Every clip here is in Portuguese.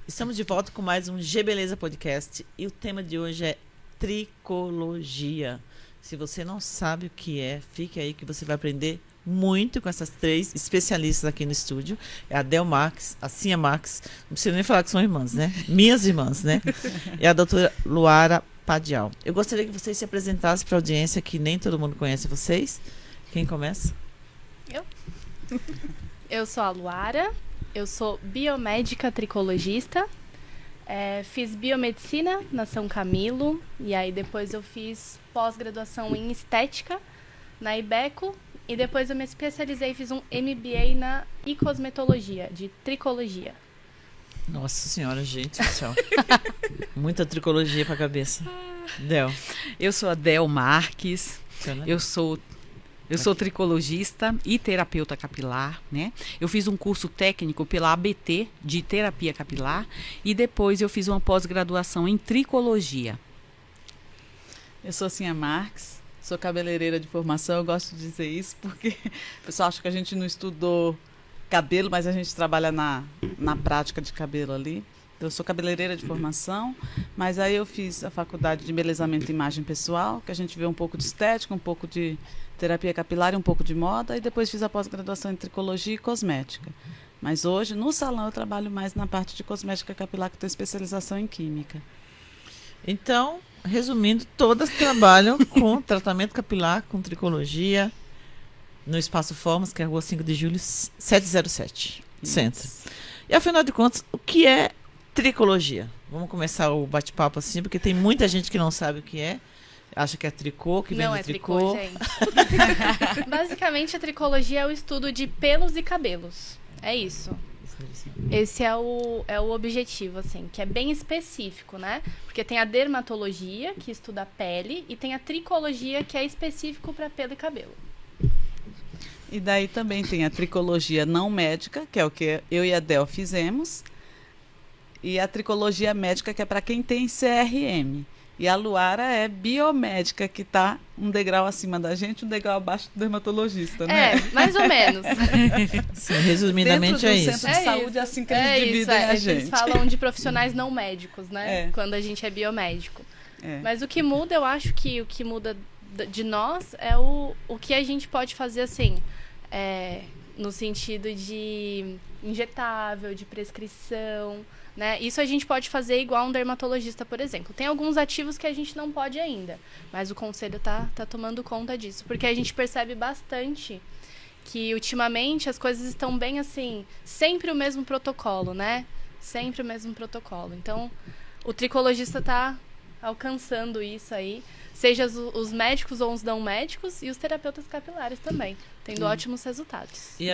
Estamos de volta com mais um G Beleza Podcast e o tema de hoje é tricologia. Se você não sabe o que é, fique aí que você vai aprender muito com essas três especialistas aqui no estúdio. É a Del Marques, a Cinha Marques, não precisa nem falar que são irmãs, né? Minhas irmãs, né? E a doutora Luara Padial. Eu gostaria que vocês se apresentassem para a audiência, que nem todo mundo conhece vocês. Quem começa? Eu sou a Luara, eu sou biomédica tricologista, fiz biomedicina na São Camilo, e aí depois eu fiz pós-graduação em estética na Ibeco, e depois eu me especializei e fiz um MBA na cosmetologia, de tricologia. Nossa senhora, gente do céu. Muita tricologia para a cabeça. Del. Eu sou a Del Marques, eu sou tricologista e terapeuta capilar, né? Eu fiz um curso técnico pela ABT de terapia capilar e depois eu fiz uma pós-graduação em tricologia. Eu sou Cinha Marques, sou cabeleireira de formação, eu gosto de dizer isso porque o pessoal acha que a gente não estudou cabelo, mas a gente trabalha na prática de cabelo ali. Eu sou cabeleireira de formação, mas aí eu fiz a faculdade de embelezamento e imagem pessoal, que a gente vê um pouco de estética, um pouco de terapia capilar e um pouco de moda, e depois fiz a pós-graduação em tricologia e cosmética. Mas hoje, no salão, eu trabalho mais na parte de cosmética capilar, que tenho especialização em química. Então, resumindo, todas trabalham com tratamento capilar, com tricologia, no Espaço Formas, que é a Rua 5 de Julho, 707, Centro. E, afinal de contas, o que é tricologia? Vamos começar o bate-papo assim, porque tem muita gente que não sabe o que é. Acha que é tricô, que vem de tricô. Não é tricô, gente. Basicamente, a tricologia é o estudo de pelos e cabelos. É isso. Esse é o objetivo, assim, que é bem específico, né? Porque tem a dermatologia, que estuda a pele, e tem a tricologia, que é específico para pelo e cabelo. E daí também tem a tricologia não médica, que é o que eu e a Del fizemos, e a tricologia médica, que é para quem tem CRM. E a Luara é biomédica, que está um degrau acima da gente, um degrau abaixo do dermatologista, né? Mais ou menos. Sim, resumidamente é isso. Centro de saúde, assim que eles dividem a gente. Eles falam de profissionais não médicos, né? Quando a gente é biomédico. Mas o que muda, eu acho que o que muda de nós é o que a gente pode fazer, assim, no sentido de injetável, de prescrição, né? Isso a gente pode fazer igual um dermatologista, por exemplo. Tem alguns ativos que a gente não pode ainda, mas o conselho tá tomando conta disso, porque a gente percebe bastante que ultimamente as coisas estão bem assim, sempre o mesmo protocolo, né? Sempre o mesmo protocolo. Então, o tricologista tá alcançando isso aí, seja os médicos ou os não médicos, e os terapeutas capilares também, tendo ótimos resultados. E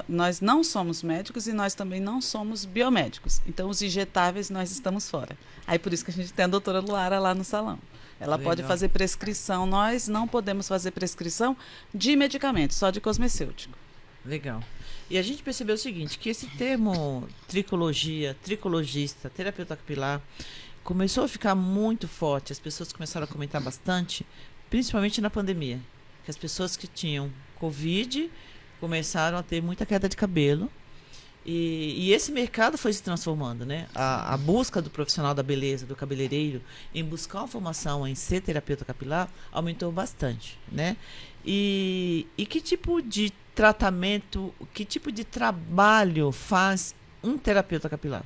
nós não somos médicos e nós também não somos biomédicos. Então, os injetáveis nós estamos fora. Aí, por isso que a gente tem a doutora Luara lá no salão. Ela pode fazer prescrição. Nós não podemos fazer prescrição de medicamentos, só de cosmecêutico. Legal. E a gente percebeu o seguinte, que esse termo tricologia, tricologista, terapeuta capilar, começou a ficar muito forte, as pessoas começaram a comentar bastante, principalmente na pandemia, que as pessoas que tinham Covid começaram a ter muita queda de cabelo, e esse mercado foi se transformando, né? A busca do profissional da beleza, do cabeleireiro, em buscar uma formação em ser terapeuta capilar, aumentou bastante, né? E que tipo de tratamento, que tipo de trabalho faz um terapeuta capilar?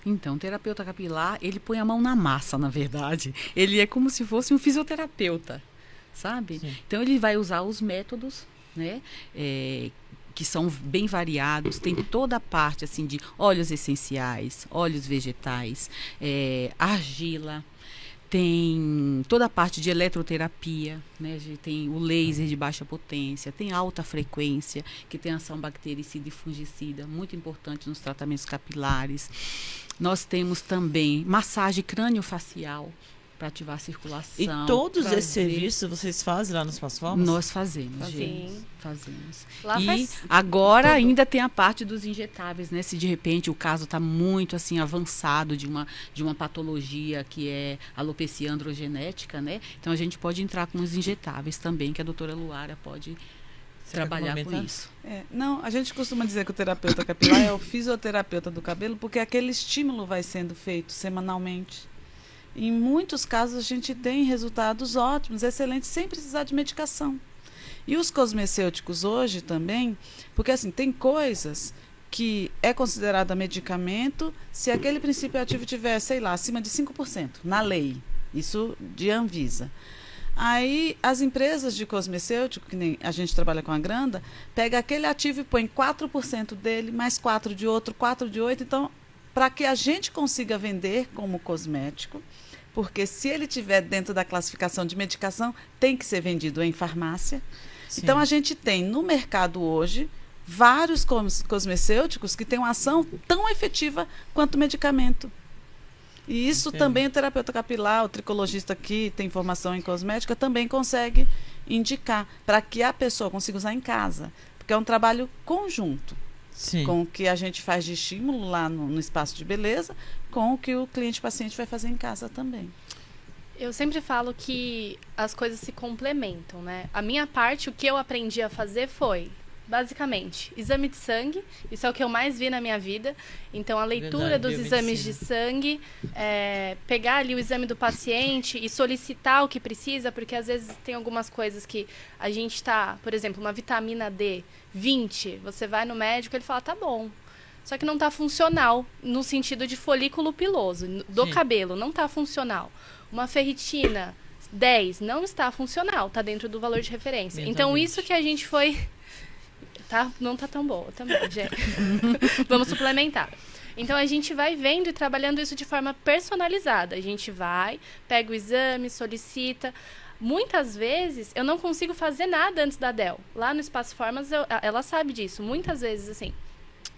Então, o terapeuta capilar, ele põe a mão na massa, na verdade. Ele é como se fosse um fisioterapeuta, sabe? Sim. Então, ele vai usar os métodos, né? Que são bem variados. Tem toda a parte, assim, de óleos essenciais, óleos vegetais, argila. Tem toda a parte de eletroterapia, né? Tem o laser de baixa potência, tem alta frequência, que tem ação bactericida e fungicida, muito importante nos tratamentos capilares. Nós temos também massagem crânio-facial, para ativar a circulação. E todos esses serviços vocês fazem lá nos Espaço Formas? Nós fazemos, gente. Sim. Fazemos. Lá e faz agora tudo. ainda tem a parte dos injetáveis, né? Se de repente o caso está muito assim avançado de uma patologia que é alopecia androgenética, né? Então a gente pode entrar com os injetáveis também, que a doutora Luara pode trabalhar com isso. Não, a gente costuma dizer que o terapeuta capilar é o fisioterapeuta do cabelo, porque aquele estímulo vai sendo feito semanalmente. Em muitos casos a gente tem resultados ótimos, excelentes, sem precisar de medicação. E os cosmecêuticos hoje também, porque assim, tem coisas que é considerada medicamento se aquele princípio ativo tiver, sei lá, acima de 5% na lei. Isso de Anvisa. Aí as empresas de cosmecêutico, que nem a gente trabalha com a Granda, pega aquele ativo e põe 4% dele, mais 4% de outro, 4% de outro. Então, para que a gente consiga vender como cosmético, porque se ele tiver dentro da classificação de medicação, tem que ser vendido em farmácia. Sim. Então, a gente tem no mercado hoje vários cosmecêuticos que têm uma ação tão efetiva quanto o medicamento. E isso também o terapeuta capilar, o tricologista que tem formação em cosmética, também consegue indicar para que a pessoa consiga usar em casa. Porque é um trabalho conjunto. Sim. Com o que a gente faz de estímulo lá no espaço de beleza, com o que o cliente-paciente vai fazer em casa também. Eu sempre falo que as coisas se complementam, né? A minha parte, o que eu aprendi a fazer foi, basicamente, exame de sangue. Isso é o que eu mais vi na minha vida. Então, a leitura dos exames de sangue, pegar ali o exame do paciente e solicitar o que precisa, porque às vezes tem algumas coisas que a gente está, por exemplo, uma vitamina D 20, você vai no médico, ele fala, tá bom. Só que não está funcional, no sentido de folículo piloso, do cabelo, não está funcional. Uma ferritina 10 não está funcional, está dentro do valor de referência. Então, isso que a gente foi... não tá tão boa também, gente. Vamos suplementar. Então, a gente vai vendo e trabalhando isso de forma personalizada. A gente vai, pega o exame, solicita. Muitas vezes, eu não consigo fazer nada antes da DEL. Lá no Espaço Formas, ela sabe disso. Muitas vezes, assim,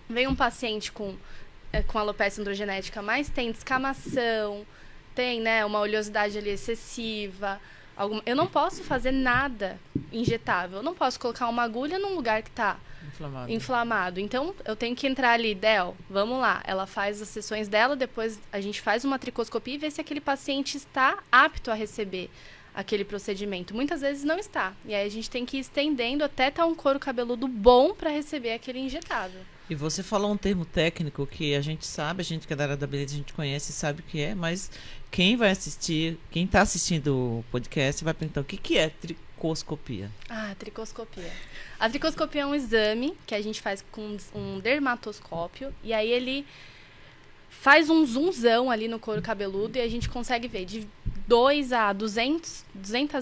vem um paciente com alopecia androgenética, mas tem descamação, tem, né, uma oleosidade ali excessiva... Eu não posso fazer nada injetável. Eu não posso colocar uma agulha num lugar que está inflamado. Então, eu tenho que entrar ali, Del, vamos lá. Ela faz as sessões dela, depois a gente faz uma tricoscopia e vê se aquele paciente está apto a receber aquele procedimento. Muitas vezes não está. E aí a gente tem que ir estendendo até estar um couro cabeludo bom para receber aquele injetável. E você falou um termo técnico que a gente sabe, a gente que é da área da beleza, a gente conhece e sabe o que é, mas quem vai assistir, quem está assistindo o podcast vai perguntar o que é tricoscopia. Tricoscopia. A tricoscopia é um exame que a gente faz com um dermatoscópio e aí ele faz um zoomzão ali no couro cabeludo e a gente consegue ver de 2 a 200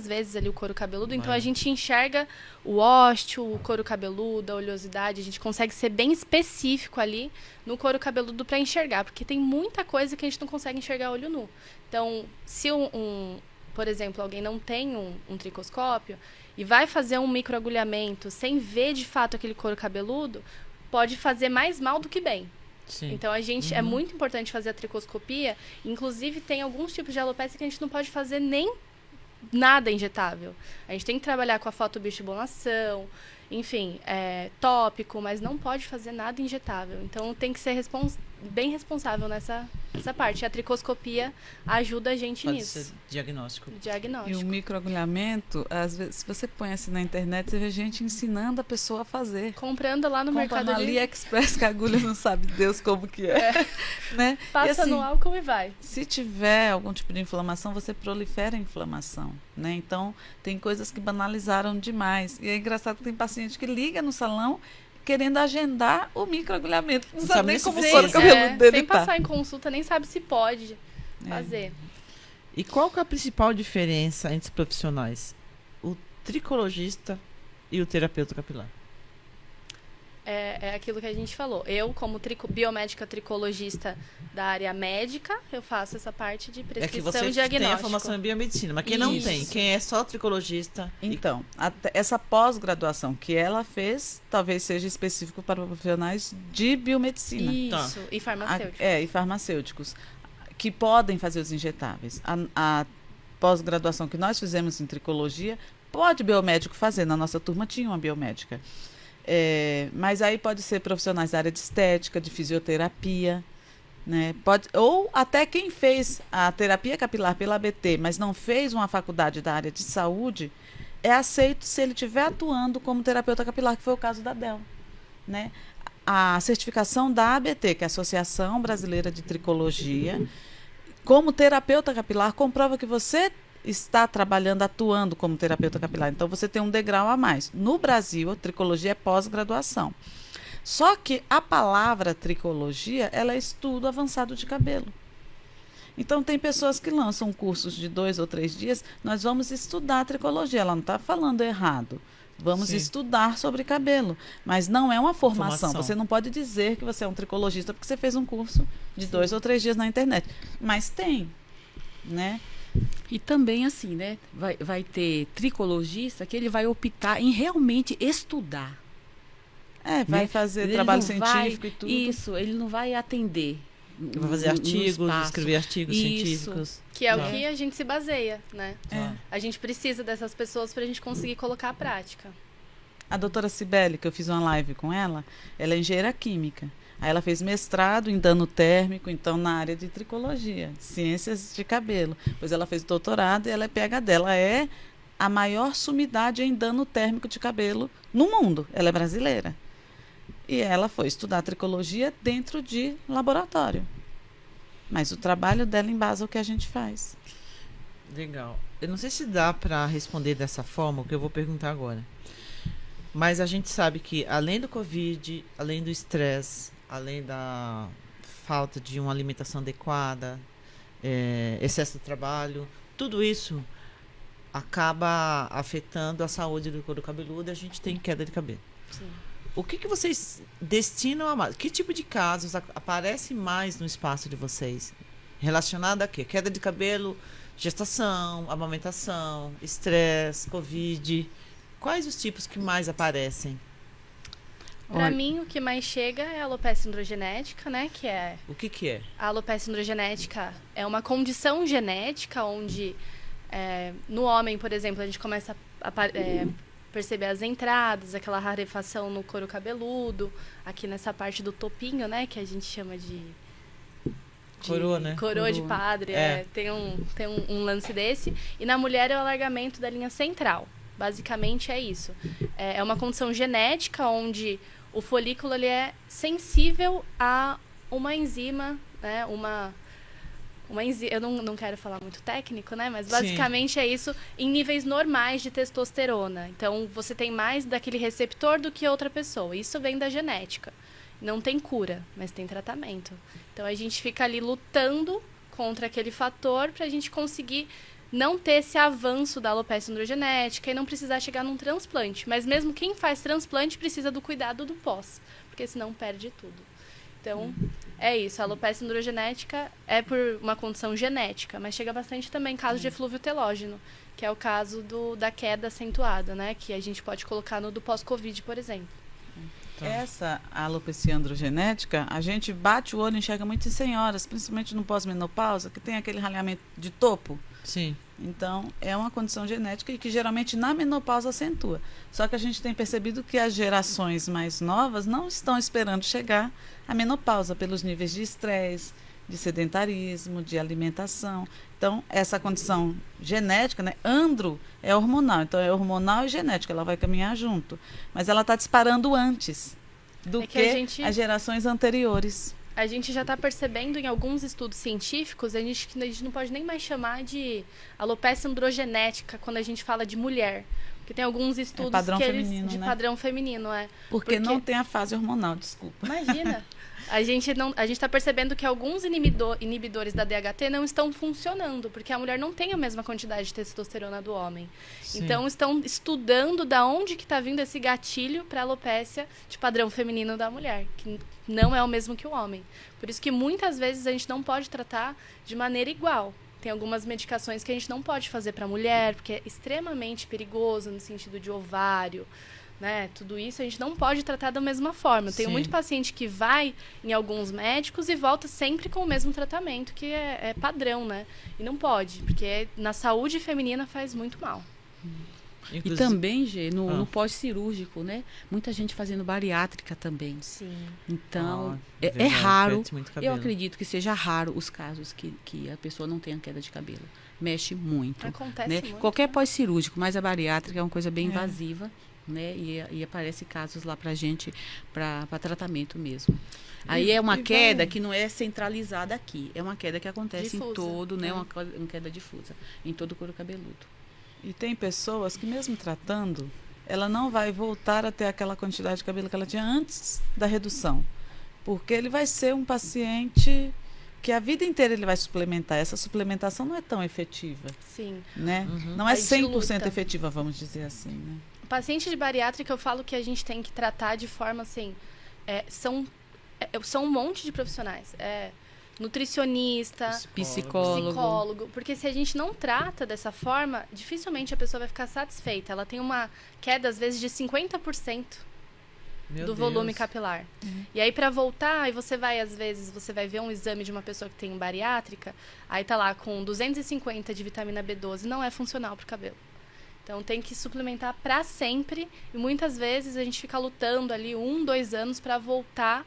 vezes ali o couro cabeludo. Então, a gente enxerga o ósteo, o couro cabeludo, a oleosidade. A gente consegue ser bem específico ali no couro cabeludo para enxergar. Porque tem muita coisa que a gente não consegue enxergar a olho nu. Então, se por exemplo, alguém não tem um tricoscópio e vai fazer um microagulhamento sem ver de fato aquele couro cabeludo, pode fazer mais mal do que bem. Sim. Então, a gente é muito importante fazer a tricoscopia. Inclusive, tem alguns tipos de alopecia que a gente não pode fazer nem nada injetável. A gente tem que trabalhar com a fotobiostibulação, enfim, tópico, mas não pode fazer nada injetável. Então, tem que ser bem responsável nessa parte. A tricoscopia ajuda a gente nisso. Pode ser diagnóstico. E o microagulhamento, às vezes, se você põe assim na internet, você vê gente ensinando a pessoa a fazer. Comprando lá no Mercado Livre. AliExpress, que a agulha não sabe Deus como que é. Né? Passa no álcool e vai. Se tiver algum tipo de inflamação, você prolifera a inflamação. Né? Então, tem coisas que banalizaram demais. E é engraçado que tem paciente que liga no salão querendo agendar o microagulhamento. Não sabe nem como for o cabelo dele. Sem passar em consulta, nem sabe se pode fazer. E qual que é a principal diferença entre os profissionais? O tricologista e o terapeuta capilar? É aquilo que a gente falou. Eu, como biomédica tricologista da área médica, eu faço essa parte de prescrição e diagnóstico. Você tem a formação em biomedicina, mas quem não tem? Quem é só tricologista? Então, essa pós-graduação que ela fez, talvez seja específico para profissionais de biomedicina. Isso, e farmacêuticos. E farmacêuticos, que podem fazer os injetáveis. A pós-graduação que nós fizemos em tricologia, pode biomédico fazer. Na nossa turma tinha uma biomédica. Mas aí pode ser profissionais da área de estética, de fisioterapia, né? Ou até quem fez a terapia capilar pela ABT, mas não fez uma faculdade da área de saúde, é aceito se ele estiver atuando como terapeuta capilar, que foi o caso da Del, né? A certificação da ABT, que é a Associação Brasileira de Tricologia, como terapeuta capilar, comprova que você está trabalhando, atuando como terapeuta capilar. Então, você tem um degrau a mais. No Brasil, a tricologia é pós-graduação. Só que a palavra tricologia, ela é estudo avançado de cabelo. Então, tem pessoas que lançam cursos de 2 ou 3 dias, nós vamos estudar a tricologia. Ela não está falando errado. Vamos estudar sobre cabelo. Mas não é uma formação. Você não pode dizer que você é um tricologista porque você fez um curso de 2 ou 3 dias na internet. Mas tem, né? E também assim, né? Vai ter tricologista que ele vai optar em realmente estudar. Vai fazer trabalho científico e tudo. Isso, ele não vai atender. Vai fazer artigos, escrever artigos científicos. Que é o que a gente se baseia, né? A gente precisa dessas pessoas para a gente conseguir colocar a prática. A doutora Cibele, que eu fiz uma live com ela é engenheira química. Aí ela fez mestrado em dano térmico, então na área de tricologia, ciências de cabelo. Depois ela fez doutorado e ela é PhD. Ela é a maior sumidade em dano térmico de cabelo no mundo. Ela é brasileira. E ela foi estudar tricologia dentro de laboratório. Mas o trabalho dela embasa o que a gente faz. Legal. Eu não sei se dá para responder dessa forma o que eu vou perguntar agora. Mas a gente sabe que, além do Covid, além do estresse, além da falta de uma alimentação adequada, excesso de trabalho, tudo isso acaba afetando a saúde do couro cabeludo e a gente tem queda de cabelo. Sim. O que vocês destinam a mais? Que tipo de casos aparece mais no espaço de vocês? Relacionado a quê? Queda de cabelo, gestação, amamentação, estresse, Covid. Quais os tipos que mais aparecem? Para mim, o que mais chega é a alopecia androgenética, né? Que é... O que é? A alopecia androgenética é uma condição genética onde, no homem, por exemplo, a gente começa a perceber as entradas, aquela rarefação no couro cabeludo, aqui nessa parte do topinho, né? Que a gente chama de coroa, né? Coroa de padre. Tem um lance desse. E na mulher é o alargamento da linha central. Basicamente é isso. É uma condição genética onde o folículo ele é sensível a uma enzima, né? Eu não quero falar muito técnico, né? Mas basicamente é isso em níveis normais de testosterona. Então, você tem mais daquele receptor do que outra pessoa. Isso vem da genética. Não tem cura, mas tem tratamento. Então, a gente fica ali lutando contra aquele fator para a gente conseguir não ter esse avanço da alopecia androgenética e não precisar chegar num transplante. Mas mesmo quem faz transplante precisa do cuidado do pós, porque senão perde tudo. Então, é isso. A alopecia androgenética é por uma condição genética, mas chega bastante também caso de eflúvio telógeno, que é o caso da queda acentuada, né? Que a gente pode colocar no do pós-Covid, por exemplo. Essa alopecia androgenética, a gente bate o olho e enxerga muito em senhoras, principalmente no pós-menopausa, que tem aquele raleamento de topo. Sim. Então, é uma condição genética e que geralmente na menopausa acentua. Só que a gente tem percebido que as gerações mais novas não estão esperando chegar à menopausa pelos níveis de estresse, de sedentarismo, de alimentação. Então, essa condição genética, né? Andro é hormonal, então é hormonal e genética, ela vai caminhar junto. Mas ela está disparando antes do que as gerações anteriores. A gente já está percebendo em alguns estudos científicos, a gente não pode nem mais chamar de alopecia androgenética quando a gente fala de mulher. Porque tem alguns estudos feminino, de né? Padrão feminino, Porque não tem a fase hormonal, desculpa. Imagina. A gente está percebendo que alguns inibidores da DHT não estão funcionando, porque a mulher não tem a mesma quantidade de testosterona do homem. Sim. Então, estão estudando da onde que está vindo esse gatilho para a alopécia de padrão feminino da mulher, que não é o mesmo que o homem. Por isso que muitas vezes a gente não pode tratar de maneira igual. Tem algumas medicações que a gente não pode fazer para a mulher, porque é extremamente perigoso no sentido de ovário, né? Tudo isso a gente não pode tratar da mesma forma. Tenho muito paciente que vai em alguns médicos e volta sempre com o mesmo tratamento, que é padrão, né? E não pode, porque na saúde feminina faz muito mal. E também, Gê, no pós-cirúrgico, né? Muita gente fazendo bariátrica também. Sim. Então, é raro. Eu acredito que seja raro os casos que a pessoa não tenha queda de cabelo. Mexe muito. Acontece né? muito. Qualquer pós-cirúrgico, mas a bariátrica é uma coisa bem invasiva, né? E aparece casos lá pra gente, para tratamento mesmo. Aí é uma queda que não é centralizada aqui. É uma queda que acontece difusa, em todo, né? Uma queda difusa em todo o couro cabeludo. E tem pessoas que mesmo tratando, ela não vai voltar a ter aquela quantidade de cabelo que ela tinha antes da redução. Porque ele vai ser um paciente que a vida inteira ele vai suplementar. Essa suplementação não é tão efetiva. Sim. Né? Não é 100% efetiva, vamos dizer assim. Né? O paciente de bariátrica, eu falo que a gente tem que tratar de forma assim... São um monte de profissionais. Nutricionista, psicólogo. Porque se a gente não trata dessa forma, dificilmente a pessoa vai ficar satisfeita. Ela tem uma queda, às vezes, de 50% do volume capilar. E aí, para voltar, aí às vezes, você vai ver um exame de uma pessoa que tem bariátrica, aí tá lá com 250 de vitamina B12, não é funcional pro cabelo. Então, tem que suplementar para sempre. E muitas vezes a gente fica lutando ali 1-2 anos para voltar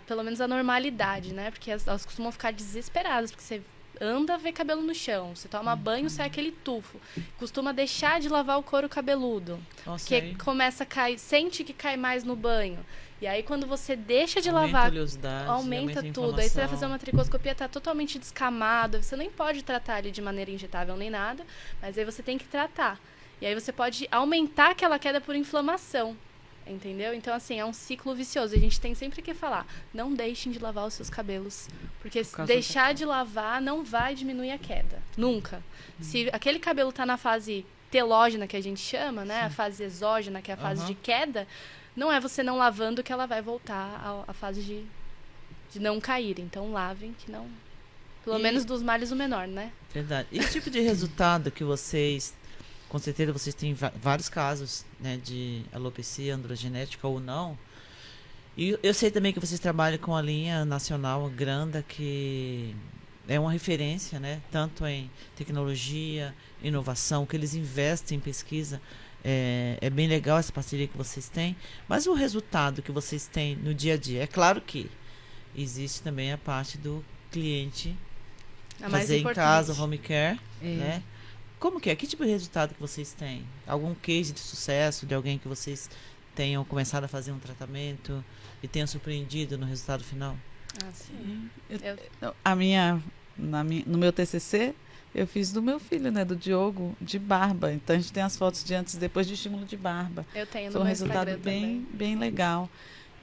pelo menos a normalidade, né? Porque elas costumam ficar desesperadas, porque você anda, vê cabelo no chão, você toma banho, sai aquele tufo. Costuma deixar de lavar o couro cabeludo, porque começa a cair, sente que cai mais no banho. E aí, quando você deixa de lavar, aumenta tudo. Aí você vai fazer uma tricoscopia, tá totalmente descamado, você nem pode tratar ele de maneira injetável nem nada, mas aí você tem que tratar. E aí você pode aumentar aquela queda por inflamação. Entendeu? Então, assim, é um ciclo vicioso. A gente tem sempre que falar, não deixem de lavar os seus cabelos. Porque se deixar de lavar não vai diminuir a queda. Nunca. Se aquele cabelo tá na fase telógena, que a gente chama, né? A fase exógena, que é a fase de queda, não é você não lavando que ela vai voltar à fase de não cair. Então, lavem, que não... Pelo menos dos males o menor, né? Verdade. E que tipo de resultado que vocês... Com certeza vocês têm vários casos, né, de alopecia androgenética ou não. E eu sei também que vocês trabalham com a linha nacional Granda, que é uma referência, né, tanto em tecnologia, inovação, que eles investem em pesquisa. É bem legal essa parceria que vocês têm. Mas o resultado que vocês têm no dia a dia, é claro que existe também a parte do cliente fazer em casa, home care, né? Como que é? Que tipo de resultado que vocês têm? Algum case de sucesso de alguém que vocês tenham começado a fazer um tratamento e tenham surpreendido no resultado final? Sim. No meu TCC, eu fiz do meu filho, né, do Diogo, de barba. Então, a gente tem as fotos de antes e depois de estímulo de barba. Eu tenho Foi no um meu resultado Instagram bem legal.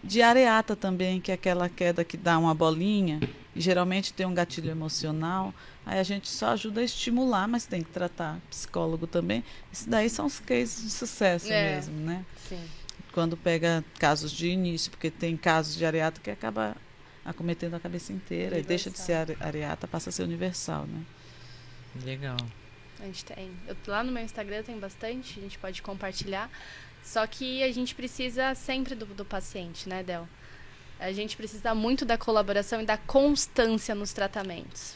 De areata também, que é aquela queda que dá uma bolinha, e geralmente tem um gatilho emocional. Aí a gente só ajuda a estimular, mas tem que tratar psicólogo também. Isso daí são os cases de sucesso mesmo, né? Sim. Quando pega casos de início, porque tem casos de areata que acaba acometendo a cabeça inteira, e deixa de ser areata, passa a ser universal, né? Legal. A gente tem. Lá no meu Instagram tem bastante, a gente pode compartilhar. Só que a gente precisa sempre do paciente, né, Del? A gente precisa muito da colaboração e da constância nos tratamentos.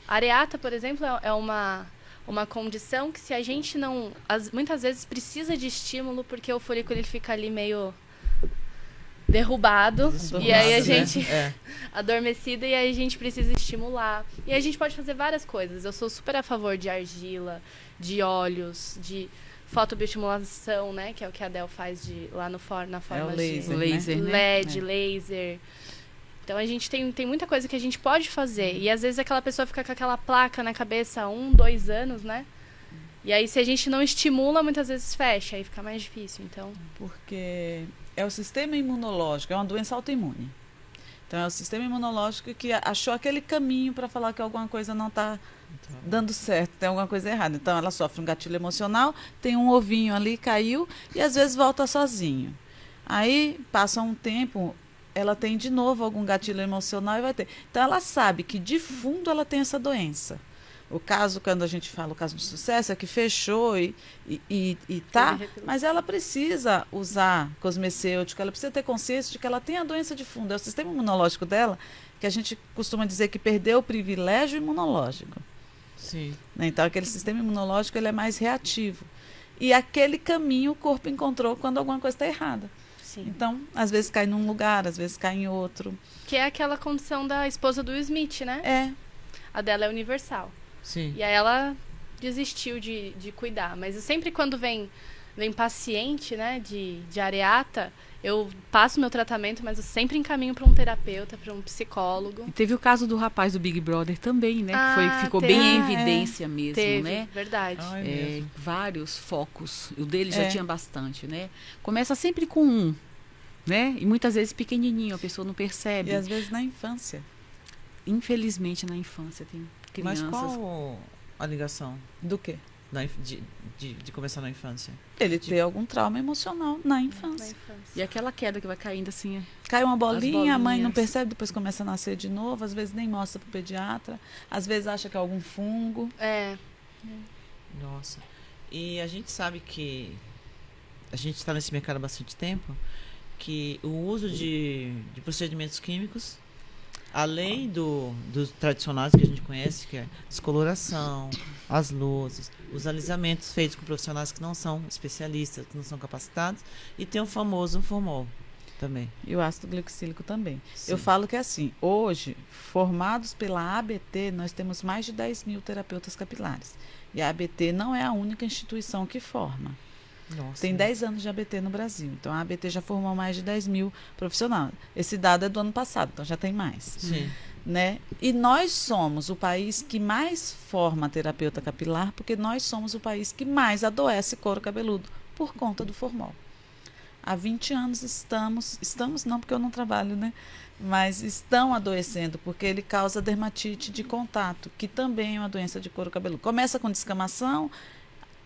A areata, por exemplo, é uma condição que se a gente não... muitas vezes precisa de estímulo porque o folículo ele fica ali meio derrubado. E aí a gente... adormecido, e aí a gente precisa estimular. E aí a gente pode fazer várias coisas. Eu sou super a favor de argila, de óleos, de... fotobiostimulação, né? Que é o que a Del faz lá na forma laser, né? LED, laser. Então, a gente tem muita coisa que a gente pode fazer. E, às vezes, aquela pessoa fica com aquela placa na cabeça há 1-2 anos, né? E aí, se a gente não estimula, muitas vezes fecha. Aí fica mais difícil, então... Porque é o sistema imunológico, é uma doença autoimune. Então, é o sistema imunológico que achou aquele caminho para falar que alguma coisa não está dando certo, tem alguma coisa errada. Então, ela sofre um gatilho emocional, tem um ovinho ali, caiu, e às vezes volta sozinho. Aí, passa um tempo, ela tem de novo algum gatilho emocional e vai ter. Então, ela sabe que de fundo ela tem essa doença. O caso, quando a gente fala o caso de sucesso, é que fechou e tá, mas ela precisa usar cosmecêutico, ela precisa ter consciência de que ela tem a doença de fundo. É o sistema imunológico dela, que a gente costuma dizer que perdeu o privilégio imunológico. Sim. Então, aquele sistema imunológico ele é mais reativo. e aquele caminho o corpo encontrou quando alguma coisa está errada. Sim. Então, às vezes cai num lugar, às vezes cai em outro. Que é aquela condição da esposa do Will Smith, né? É. A dela é universal. Sim. E aí ela desistiu de cuidar. Mas sempre quando vem paciente, né, de areata, eu passo meu tratamento, mas eu sempre encaminho para um terapeuta, para um psicólogo. E teve o caso do rapaz do Big Brother também, né? Que ficou teve. bem em evidência mesmo, Teve, né? verdade. Vários focos. O dele já tinha bastante, né? Começa sempre com um, né? E muitas vezes pequenininho, a pessoa não percebe. E às vezes na infância. Infelizmente, na infância tem crianças... Mas qual a ligação Do quê? de começar na infância? Ele ter algum trauma emocional na Na infância. infância. E aquela queda que vai caindo assim... Cai uma bolinha, a mãe não bolinhas. percebe, depois começa a nascer de novo, às vezes nem mostra pro pediatra, às vezes acha que é algum fungo. É. Nossa. E a gente sabe que a gente está nesse mercado há bastante tempo, que o uso de procedimentos químicos, além dos tradicionais que a gente conhece, que é descoloração, as luzes, os alisamentos feitos com profissionais que não são especialistas, que não são capacitados, e tem o famoso formol também. E o ácido glicílico também. Sim. Eu falo que é assim, hoje, formados pela ABT, nós temos mais de 10 mil terapeutas capilares. E a ABT não é a única instituição que forma. Nossa. Tem 10 anos de ABT no Brasil. Então, a ABT já formou mais de 10 mil profissionais. Esse dado é do ano passado, então já tem mais. Sim. Né? E nós somos o país que mais forma terapeuta capilar, porque nós somos o país que mais adoece couro cabeludo, por conta do formol. Há 20 anos estamos não porque eu não trabalho, né? Mas estão adoecendo, porque ele causa dermatite de contato, que também é uma doença de couro cabeludo. Começa com descamação,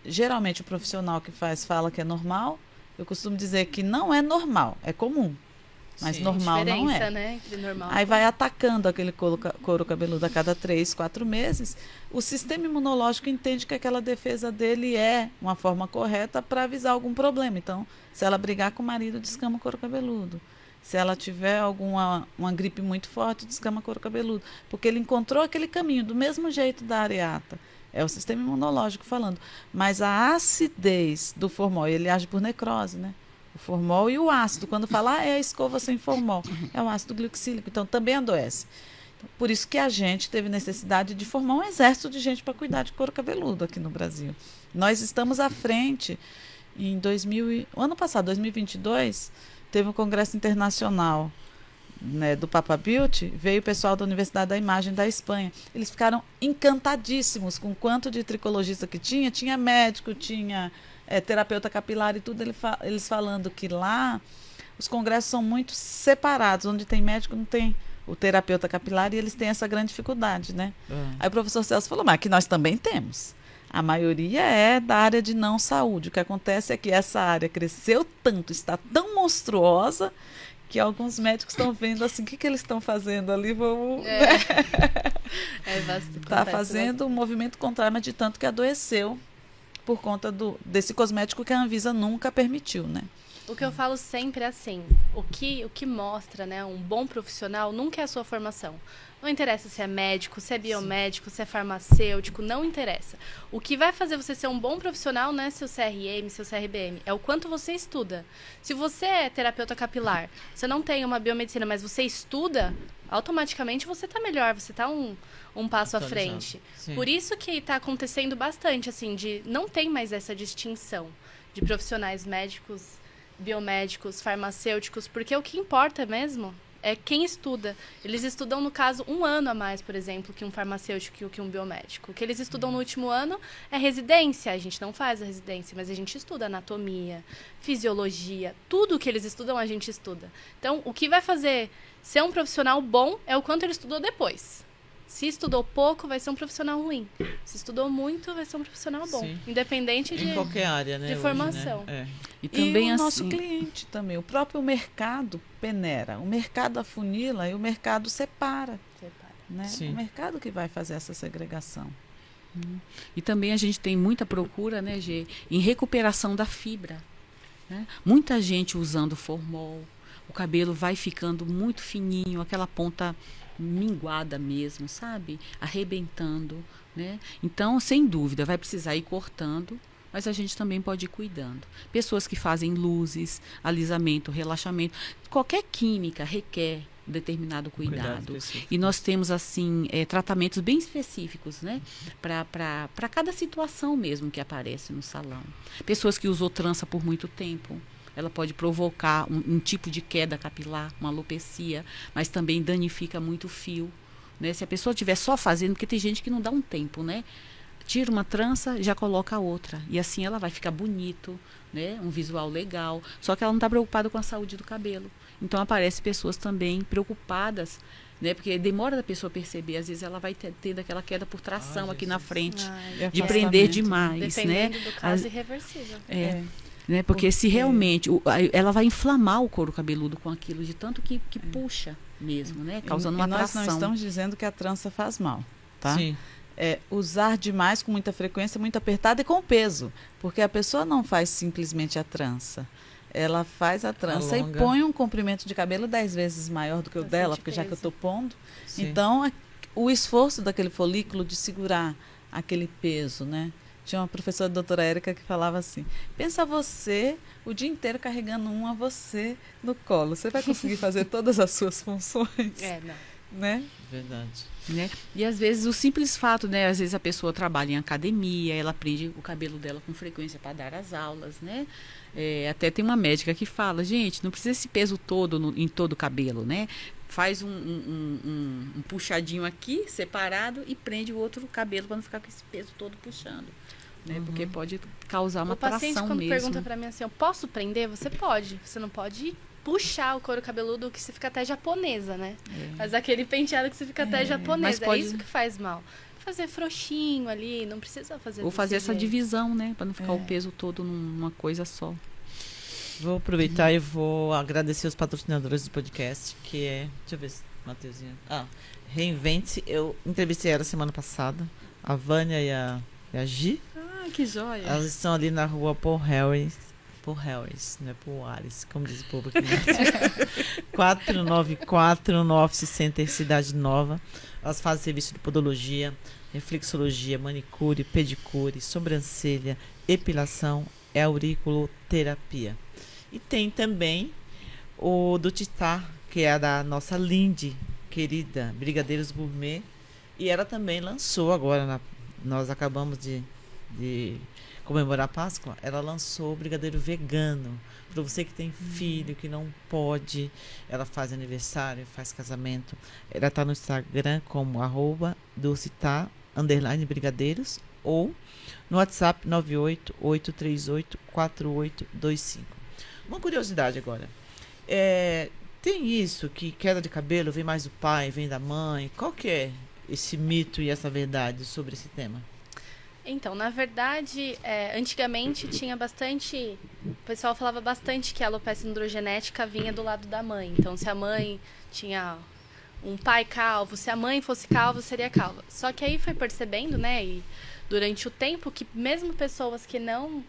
geralmente o profissional que fala que é normal. Eu costumo dizer que não é normal, é comum. Mas Sim. normal não é. Né? Entre normal Aí vai atacando aquele couro cabeludo a cada 3, 4 meses. O sistema imunológico entende que aquela defesa dele é uma forma correta para avisar algum problema. Então, se ela brigar com o marido, descama o couro cabeludo. Se ela tiver uma gripe muito forte, descama couro cabeludo. Porque ele encontrou aquele caminho, do mesmo jeito da areata. É o sistema imunológico falando. Mas a acidez do formol, ele age por necrose, né? O formol e o ácido. Quando fala, é a escova sem formol, é o ácido glicílico. Então, também adoece. Por isso que a gente teve necessidade de formar um exército de gente para cuidar de couro cabeludo aqui no Brasil. Nós estamos à frente. Ano passado, 2022, teve um congresso internacional, né, do Papa Beauty. Veio o pessoal da Universidade da Imagem da Espanha. Eles ficaram encantadíssimos com o quanto de tricologista que tinha. Tinha médico, tinha terapeuta capilar e tudo. Eles falando que lá os congressos são muito separados. Onde tem médico, não tem o terapeuta capilar, e eles têm essa grande dificuldade, né? Aí o professor Celso falou, mas aqui nós também temos. A maioria é da área de não saúde. O que acontece é que essa área cresceu tanto, está tão monstruosa, que alguns médicos estão vendo assim, o que eles estão fazendo ali? Vamos... Está fazendo um movimento contrário, mas de tanto que adoeceu por conta desse cosmético que a Anvisa nunca permitiu, né? O que eu falo sempre é assim, o que mostra, né, um bom profissional nunca é a sua formação. Não interessa se é médico, se é biomédico, se é farmacêutico, não interessa. O que vai fazer você ser um bom profissional não é seu CRM, seu CRBM, é o quanto você estuda. Se você é terapeuta capilar, você não tem uma biomedicina, mas você estuda, automaticamente você está melhor, você está um passo à frente. Sim. Por isso que está acontecendo bastante, assim, não tem mais essa distinção de profissionais médicos, biomédicos, farmacêuticos, porque o que importa mesmo é quem estuda. Eles estudam, no caso, 1 ano a mais, por exemplo, que um farmacêutico e que um biomédico. O que eles estudam no último ano é residência. A gente não faz a residência, mas a gente estuda anatomia, fisiologia. Tudo que eles estudam, a gente estuda. Então, o que vai fazer ser um profissional bom é o quanto ele estudou depois. Se estudou pouco, vai ser um profissional ruim. Se estudou muito, vai ser um profissional bom. Sim. Independente em qualquer área, né, de hoje, formação. Né? E também o assim, nosso cliente também. O próprio mercado peneira. O mercado afunila e o mercado separa. Né? Sim. O mercado que vai fazer essa segregação. E também a gente tem muita procura, né, Gê, em recuperação da fibra. Né? Muita gente usando formol. O cabelo vai ficando muito fininho, aquela ponta minguada mesmo, sabe? Arrebentando, né? Então, sem dúvida, vai precisar ir cortando, mas a gente também pode ir cuidando. Pessoas que fazem luzes, alisamento, relaxamento, qualquer química requer determinado cuidado. E nós temos, assim, tratamentos bem específicos, né? Para cada situação mesmo que aparece no salão. Pessoas que usou trança por muito tempo, ela pode provocar um tipo de queda capilar, uma alopecia, mas também danifica muito o fio, né? Se a pessoa estiver só fazendo, porque tem gente que não dá um tempo, né? Tira uma trança, já coloca outra. E assim ela vai ficar bonito, né? Um visual legal. Só que ela não está preocupada com a saúde do cabelo. Então, aparecem pessoas também preocupadas, né? Porque demora da pessoa perceber. Às vezes, ela vai tendo aquela queda por tração aqui na frente. De prender demais, né? Dependendo do caso, irreversível. Né? Porque se realmente... ela vai inflamar o couro cabeludo com aquilo, de tanto que puxa mesmo, né? Causando uma tração. Nós não estamos dizendo que a trança faz mal, tá? Sim. Usar demais, com muita frequência, muito apertada e com peso. Porque a pessoa não faz simplesmente a trança. Ela faz a trança e põe um comprimento de cabelo 10 vezes maior do que o dela, porque já que eu estou pondo. Sim. Então, o esforço daquele folículo de segurar aquele peso, né? Tinha uma professora, a doutora Érica, que falava assim: pensa você o dia inteiro carregando você no colo. Você vai conseguir fazer todas as suas funções? Não. Né? Verdade. Né? E às vezes o simples fato, né? Às vezes a pessoa trabalha em academia, ela prende o cabelo dela com frequência para dar as aulas, né? Até tem uma médica que fala, gente, não precisa esse peso todo em todo o cabelo, né? Faz um puxadinho aqui, separado, e prende o outro cabelo para não ficar com esse peso todo puxando. Né? Porque pode causar uma tração mesmo. O paciente, quando pergunta para mim assim, eu posso prender? Você pode. Você não pode puxar o couro cabeludo que você fica até japonesa, né? Mas aquele penteado que você fica até japonesa. É isso que faz mal. Fazer frouxinho ali, não precisa fazer. Ou fazer essa divisão, né? Para não ficar o peso todo numa coisa só. Vou aproveitar e vou agradecer os patrocinadores do podcast, que é... Deixa eu ver se Matheusinha... Reinvente-se. Eu entrevistei ela semana passada, a Vânia e a Gi. Que joia! Elas estão ali na rua Paul Harris, não é Paul Harris, como diz o povo aqui. 494 no Office Center, Cidade Nova. Elas fazem serviço de podologia, reflexologia, manicure, pedicure, sobrancelha, epilação, auriculoterapia. E tem também o do Titá, que é a da nossa Lindy, querida, Brigadeiros Gourmet. E ela também lançou agora, nós acabamos de comemorar a Páscoa, ela lançou o brigadeiro vegano. Para você que tem filho, que não pode, ela faz aniversário, faz casamento. Ela está no Instagram como @dulcitá_brigadeiros ou no WhatsApp 988384825. Uma curiosidade agora. Tem isso que queda de cabelo vem mais do pai, vem da mãe? Qual que é esse mito e essa verdade sobre esse tema? Então, na verdade, antigamente tinha bastante... O pessoal falava bastante que a alopecia androgenética vinha do lado da mãe. Então, se a mãe tinha um pai calvo, se a mãe fosse calva, seria calva. Só que aí foi percebendo, né, e durante o tempo, que mesmo pessoas que não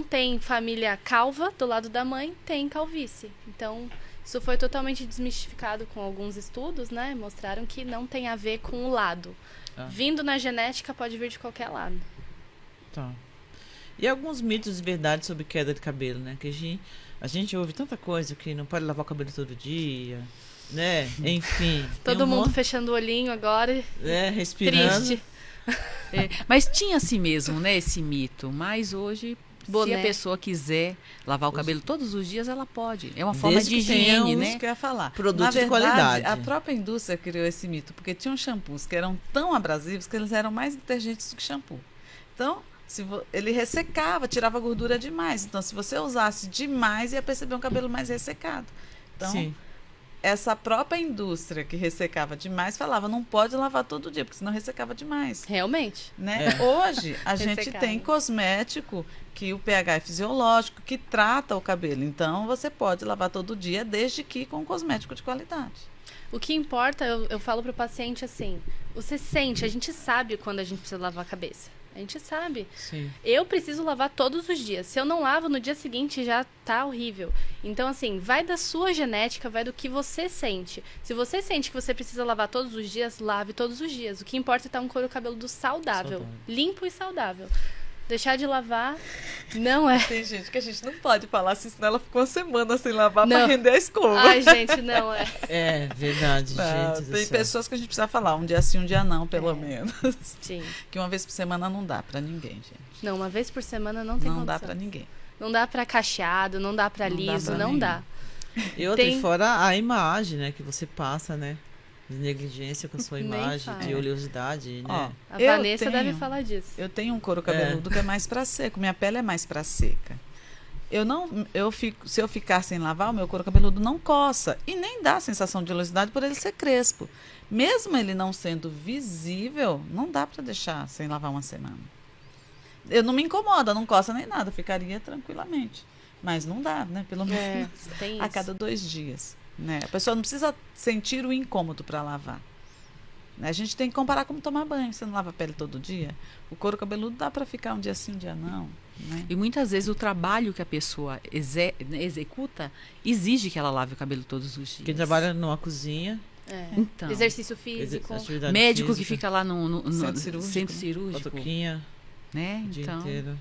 têm família calva do lado da mãe, têm calvície. Então, isso foi totalmente desmistificado com alguns estudos, né? Mostraram que não tem a ver com o lado. Vindo na genética, pode vir de qualquer lado. Tá. E alguns mitos de verdade sobre queda de cabelo, né? Que a gente ouve tanta coisa, que não pode lavar o cabelo todo dia, né? Enfim. Todo mundo fechando o olhinho agora. Respirando. Triste. Mas tinha assim mesmo, né? Esse mito. Mas hoje... Se a pessoa quiser lavar o cabelo todos os dias, ela pode. É uma forma de higiene, né? Isso que eu ia falar. Produto de qualidade. A própria indústria criou esse mito, porque tinham shampoos que eram tão abrasivos que eles eram mais detergentes do que shampoo. Então, ele ressecava, tirava gordura demais. Então, se você usasse demais, ia perceber um cabelo mais ressecado. Então, sim, essa própria indústria que ressecava demais falava, não pode lavar todo dia, porque senão ressecava demais. Realmente. Né? Hoje, a gente tem cosmético que o pH é fisiológico, que trata o cabelo. Então, você pode lavar todo dia, desde que com cosmético de qualidade. O que importa, eu falo para o paciente assim, você sente, a gente sabe quando a gente precisa lavar a cabeça. A gente sabe. Sim. Eu preciso lavar todos os dias. Se eu não lavo, no dia seguinte já tá horrível. Então, assim, vai da sua genética, vai do que você sente. Se você sente que você precisa lavar todos os dias, lave todos os dias. O que importa é estar um couro cabeludo saudável, limpo e saudável. Deixar de lavar não é. Tem gente que a gente não pode falar assim, senão ela ficou uma semana sem lavar para render a escova. Ai, gente, não é. É verdade, não, gente. Tem pessoas que a gente precisa falar, um dia sim, um dia não, pelo menos. Sim. Que uma vez por semana não dá para ninguém, gente. Não, uma vez por semana não tem Não condição. dá para ninguém. Não dá para cacheado, não dá para liso, não dá. E outra, e fora a imagem, né, que você passa, né? De negligência com a sua imagem, de oleosidade, né? A Vanessa deve falar disso. Eu tenho um couro cabeludo que é mais para seco, minha pele é mais para seca. Se eu ficar sem lavar, o meu couro cabeludo não coça e nem dá a sensação de oleosidade por ele ser crespo. Mesmo ele não sendo visível, não dá para deixar sem lavar uma semana. Eu não me incomoda, não coça nem nada, ficaria tranquilamente. Mas não dá, né? Pelo menos a cada 2 dias. Né? A pessoa não precisa sentir o incômodo para lavar. A gente tem que comparar como tomar banho. Você não lava a pele todo dia? O couro cabeludo dá para ficar um dia sim, um dia não. Né? E muitas vezes o trabalho que a pessoa executa exige que ela lave o cabelo todos os dias. Quem trabalha numa cozinha. Então, exercício físico. Médico física, que fica lá no centro cirúrgico. Né? O dia então, inteiro.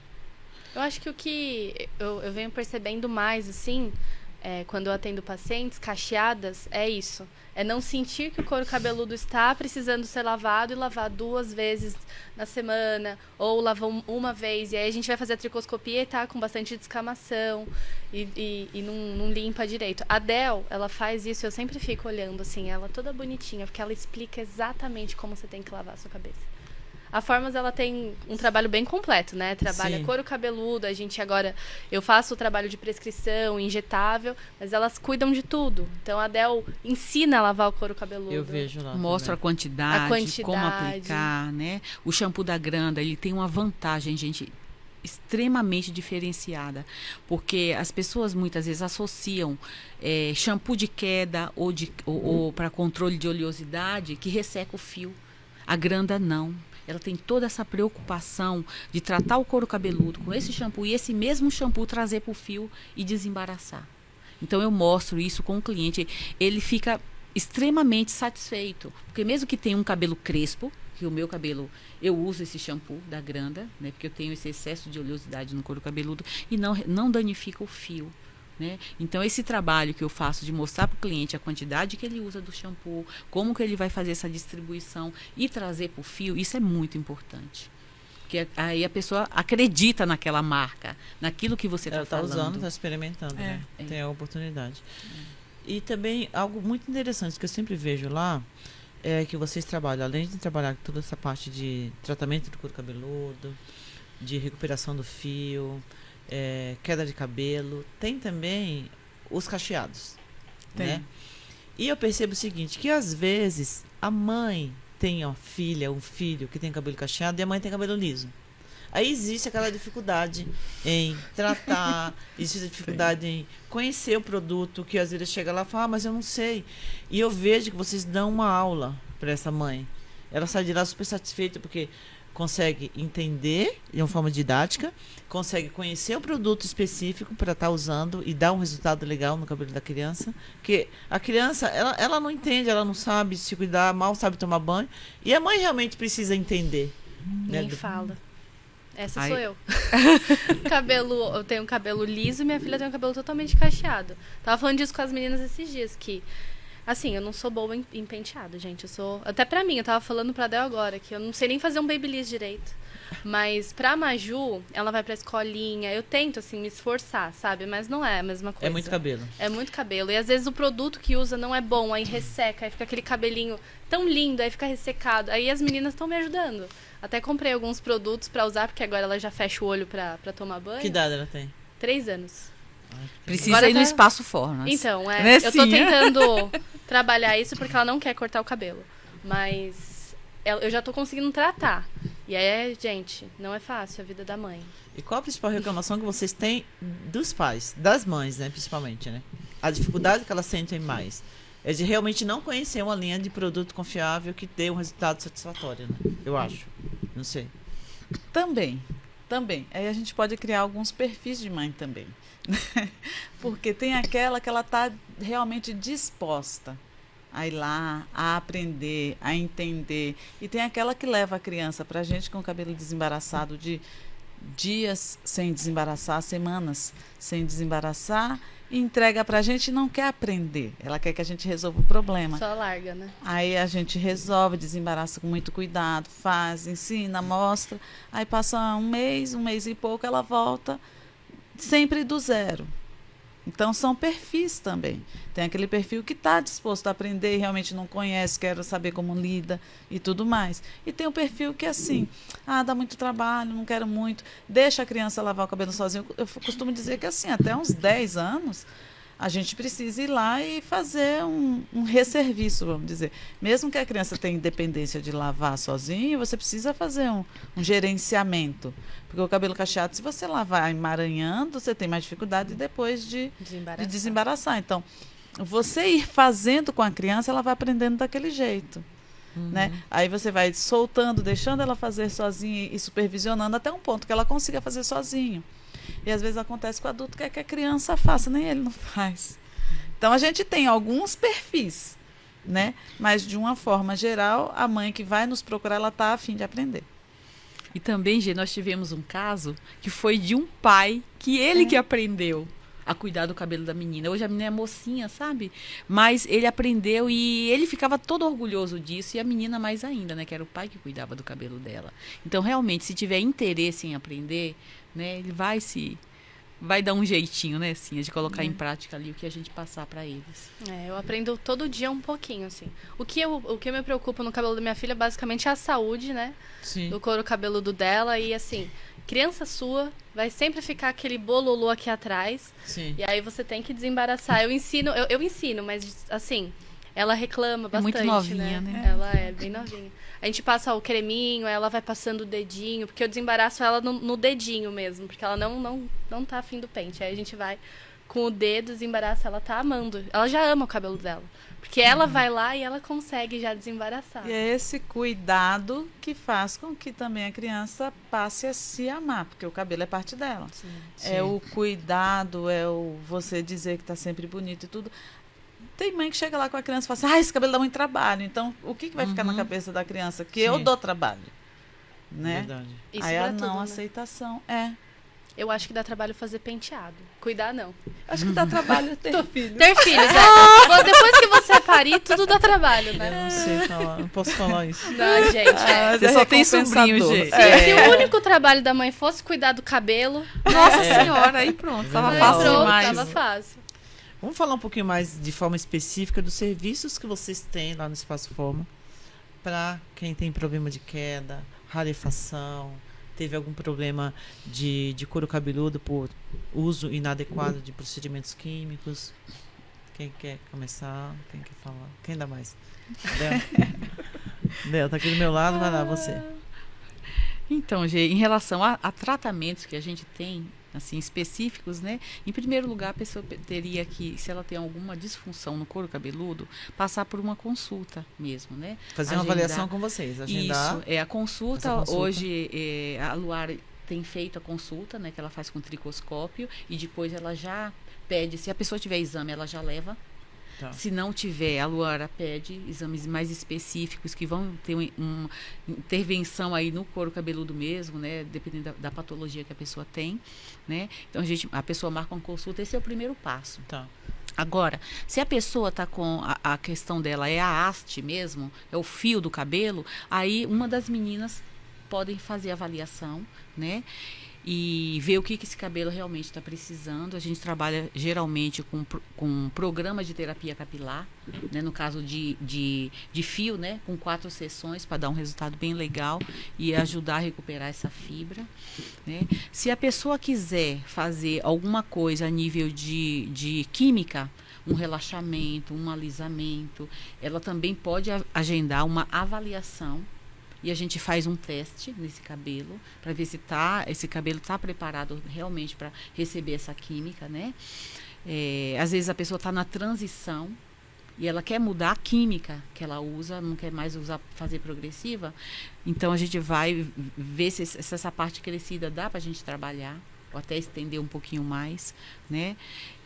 Eu acho que o que eu venho percebendo mais, assim, quando eu atendo pacientes cacheadas, é isso. É não sentir que o couro cabeludo está precisando ser lavado e lavar 2 vezes na semana, ou lavar uma vez, e aí a gente vai fazer a tricoscopia e tá com bastante descamação e não limpa direito. A Del, ela faz isso, eu sempre fico olhando, assim, ela toda bonitinha, porque ela explica exatamente como você tem que lavar a sua cabeça. A Formas, ela tem um trabalho bem completo, né? Trabalha couro cabeludo, eu faço o trabalho de prescrição, injetável, mas elas cuidam de tudo. Então, a Del ensina a lavar o couro cabeludo. Eu vejo lá. Mostra a quantidade, como aplicar, né? O shampoo da Granda, ele tem uma vantagem, gente, extremamente diferenciada, porque as pessoas muitas vezes associam shampoo de queda ou para controle de oleosidade que resseca o fio. A Granda não. Ela tem toda essa preocupação de tratar o couro cabeludo com esse shampoo e esse mesmo shampoo trazer para o fio e desembaraçar. Então eu mostro isso com o cliente, ele fica extremamente satisfeito, porque mesmo que tenha um cabelo crespo, que o meu cabelo, eu uso esse shampoo da Granda, né, porque eu tenho esse excesso de oleosidade no couro cabeludo e não danifica o fio. Né? Então, esse trabalho que eu faço de mostrar para o cliente a quantidade que ele usa do shampoo, como que ele vai fazer essa distribuição e trazer para o fio, isso é muito importante. Porque aí a pessoa acredita naquela marca, naquilo que você está falando. Está usando, está experimentando, né? Tem a oportunidade. E também, algo muito interessante que eu sempre vejo lá, é que vocês trabalham, além de trabalhar toda essa parte de tratamento do couro cabeludo, de recuperação do fio, queda de cabelo, tem também os cacheados, né? E eu percebo o seguinte, que às vezes a mãe tem uma filha, um filho que tem cabelo cacheado e a mãe tem cabelo liso. Aí existe aquela dificuldade em tratar, existe a dificuldade em conhecer o produto, que às vezes chega lá e fala, mas eu não sei. E eu vejo que vocês dão uma aula para essa mãe. Ela sai de lá super satisfeita porque consegue entender de uma forma didática, consegue conhecer o produto específico para estar usando e dar um resultado legal no cabelo da criança, porque a criança, ela não entende, ela não sabe se cuidar, mal sabe tomar banho, e a mãe realmente precisa entender. Nem fala. Essa sou eu. Eu tenho um cabelo liso e minha filha tem um cabelo totalmente cacheado. Tava falando disso com as meninas esses dias, que assim, eu não sou boa em penteado, gente. Até pra mim, eu tava falando pra Del agora, que eu não sei nem fazer um babyliss direito. Mas pra Maju, ela vai pra escolinha. Eu tento, assim, me esforçar, sabe? Mas não é a mesma coisa. É muito cabelo. É muito cabelo. E às vezes o produto que usa não é bom, aí resseca, aí fica aquele cabelinho tão lindo, aí fica ressecado. Aí as meninas estão me ajudando. Até comprei alguns produtos pra usar, porque agora ela já fecha o olho pra tomar banho. Que idade ela tem? 3 anos. Precisa agora ir no espaço Fornas. Então, eu tô tentando trabalhar isso porque ela não quer cortar o cabelo. Mas eu já tô conseguindo tratar. E aí, gente, não é fácil a vida da mãe. E qual a principal reclamação que vocês têm dos pais, das mães, né, principalmente, né? A dificuldade que elas sentem mais é de realmente não conhecer uma linha de produto confiável que dê um resultado satisfatório, né? Eu acho. Não sei. Também. Aí a gente pode criar alguns perfis de mãe também. Porque tem aquela que ela está realmente disposta a ir lá, a aprender, a entender. E tem aquela que leva a criança para a gente com o cabelo desembaraçado de dias sem desembaraçar, semanas sem desembaraçar, e entrega pra gente e não quer aprender. Ela quer que a gente resolva o problema. Só larga, né? Aí a gente resolve, desembaraça com muito cuidado, faz, ensina, mostra. Aí passa um mês e pouco, ela volta sempre do zero. Então, são perfis também. Tem aquele perfil que está disposto a aprender e realmente não conhece, quer saber como lida e tudo mais. E tem o perfil que é assim, dá muito trabalho, não quero muito, deixa a criança lavar o cabelo sozinha. Eu costumo dizer que assim, até uns 10 anos, a gente precisa ir lá e fazer um resserviço, vamos dizer. Mesmo que a criança tenha independência de lavar sozinho, você precisa fazer um gerenciamento. Porque o cabelo cacheado, se você lavar emaranhando, você tem mais dificuldade depois de desembaraçar. Então, você ir fazendo com a criança, ela vai aprendendo daquele jeito. Né? Aí você vai soltando, deixando ela fazer sozinha e supervisionando até um ponto que ela consiga fazer sozinho. E às vezes acontece com o adulto que é que a criança faça, nem ele não faz. Então a gente tem alguns perfis, né? Mas de uma forma geral, a mãe que vai nos procurar, ela está a fim de aprender. E também, Gê, nós tivemos um caso que foi de um pai que ele que aprendeu a cuidar do cabelo da menina. Hoje a menina é mocinha, sabe? Mas ele aprendeu e ele ficava todo orgulhoso disso, e a menina mais ainda, né? Que era o pai que cuidava do cabelo dela. Então, realmente, se tiver interesse em aprender, né? Ele vai dar um jeitinho, né, assim, de colocar em prática ali o que a gente passar para eles. Eu aprendo todo dia um pouquinho, assim. O que me preocupa no cabelo da minha filha, basicamente, é a saúde, né? Sim. Do couro cabeludo dela. E, assim, criança sua vai sempre ficar aquele bololô aqui atrás. Sim. E aí você tem que desembaraçar. Eu ensino, mas, assim, ela reclama bastante, muito novinha, né? Ela é bem novinha. A gente passa o creminho, ela vai passando o dedinho, porque eu desembaraço ela no dedinho mesmo, porque ela não tá afim do pente. Aí a gente vai com o dedo, desembaraça, ela tá amando. Ela já ama o cabelo dela, porque ela vai lá e ela consegue já desembaraçar. E é esse cuidado que faz com que também a criança passe a se amar, porque o cabelo é parte dela. Sim. É o cuidado, é o você dizer que tá sempre bonito e tudo. Tem mãe que chega lá com a criança e fala assim, esse cabelo dá muito trabalho. Então, o que vai ficar na cabeça da criança? Que eu dou trabalho. Né? Verdade. Isso aí a tudo, não né? aceitação. Eu acho que dá trabalho fazer penteado. Cuidar, não. Acho que dá trabalho ter filhos. Ter filhos, Depois que você parir, tudo dá trabalho, né? Eu não sei falar, não posso falar isso. Não, gente. Você só tem sobrinho, gente. Se o único trabalho da mãe fosse cuidar do cabelo... Nossa senhora, aí pronto. Tava fácil demais. Tava fácil. Vamos falar um pouquinho mais de forma específica dos serviços que vocês têm lá no Espaço Forma para quem tem problema de queda, rarefação, teve algum problema de couro cabeludo por uso inadequado de procedimentos químicos. Quem quer começar? Quem quer falar? Quem dá mais? Bel, tá aqui do meu lado, vai lá, você. Então, Gê, em relação a tratamentos que a gente tem, assim, específicos, né? Em primeiro lugar, a pessoa teria que, se ela tem alguma disfunção no couro cabeludo, passar por uma consulta mesmo, né? Fazer uma avaliação com vocês, agendar. Isso, a consulta. Hoje, a Luara tem feito a consulta, né? Que ela faz com tricoscópio, e depois ela já pede, se a pessoa tiver exame, ela já leva. Tá. Se não tiver, a Luara pede exames mais específicos que vão ter uma intervenção aí no couro cabeludo mesmo, né? Dependendo da patologia que a pessoa tem, né? Então a pessoa marca uma consulta, esse é o primeiro passo. Tá. Agora, se a pessoa está com a questão dela é a haste mesmo, é o fio do cabelo, aí uma das meninas podem fazer a avaliação, né? E ver o que esse cabelo realmente está precisando. A gente trabalha geralmente com programa de terapia capilar, né? No caso de fio, né? Com 4 sessões para dar um resultado bem legal e ajudar a recuperar essa fibra, né? Se a pessoa quiser fazer alguma coisa a nível de química, um relaxamento, um alisamento, ela também pode agendar uma avaliação. E a gente faz um teste nesse cabelo para ver se esse cabelo está preparado realmente para receber essa química, né? Às vezes a pessoa está na transição e ela quer mudar a química que ela usa, não quer mais fazer progressiva. Então a gente vai ver se essa parte crescida dá para a gente trabalhar, ou até estender um pouquinho mais, né?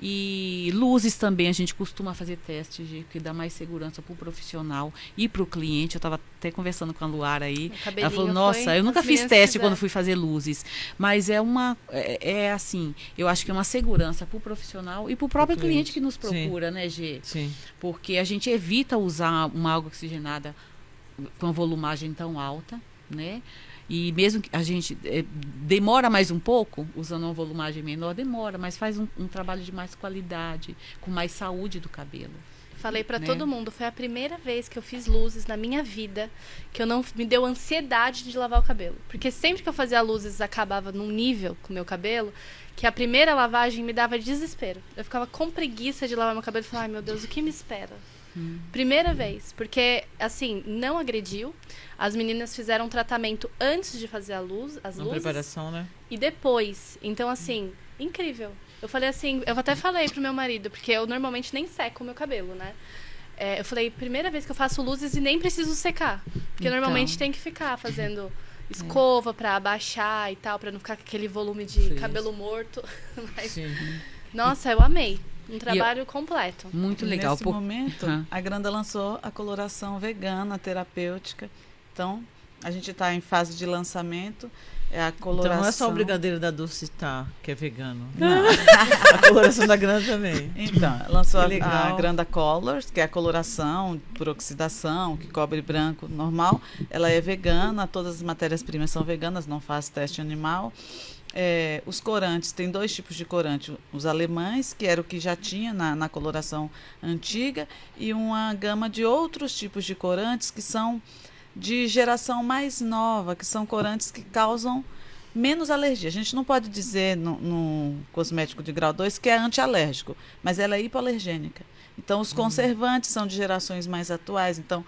E luzes também, a gente costuma fazer testes que dá mais segurança para o profissional e para o cliente. Eu estava até conversando com a Luara aí. Ela falou, nossa, eu nunca fiz teste quando fui fazer luzes. Mas é assim, eu acho que é uma segurança para o profissional e para o próprio cliente que nos procura, né, Gê? Sim. Porque a gente evita usar uma água oxigenada com volumagem tão alta, né? E mesmo que a gente demora mais um pouco, usando uma volumagem menor, demora, mas faz um trabalho de mais qualidade, com mais saúde do cabelo. Falei pra todo mundo, foi a primeira vez que eu fiz luzes na minha vida que eu não me deu ansiedade de lavar o cabelo. Porque sempre que eu fazia luzes, acabava num nível com o meu cabelo, que a primeira lavagem me dava desespero. Eu ficava com preguiça de lavar meu cabelo e falava, ai meu Deus, o que me espera? Primeira vez, porque assim, não agrediu. As meninas fizeram um tratamento antes de fazer as luzes. Preparação, né? E depois. Então, assim, incrível. Eu falei assim, eu até falei pro meu marido, porque eu normalmente nem seco o meu cabelo, né? Eu falei, primeira vez que eu faço luzes e nem preciso secar. Porque normalmente tem que ficar fazendo escova pra abaixar e tal, pra não ficar com aquele volume de cabelo morto. Mas, sim. Nossa, eu amei. Um trabalho completo. Muito legal. Nesse momento, a Granda lançou a coloração vegana, terapêutica. Então, a gente está em fase de lançamento. É a coloração... Então, não é só o brigadeiro da Dulcita, que é vegano. Não. A coloração da Granda também. Então, lançou a Granda Colors, que é a coloração por oxidação, que cobre branco normal. Ela é vegana, todas as matérias-primas são veganas, não faz teste animal. Os corantes, tem 2 tipos de corante, os alemães, que era o que já tinha na coloração antiga, e uma gama de outros tipos de corantes que são de geração mais nova, que são corantes que causam menos alergia. A gente não pode dizer no cosmético de grau 2 que é antialérgico, mas ela é hipoalergênica. Então, os conservantes são de gerações mais atuais, então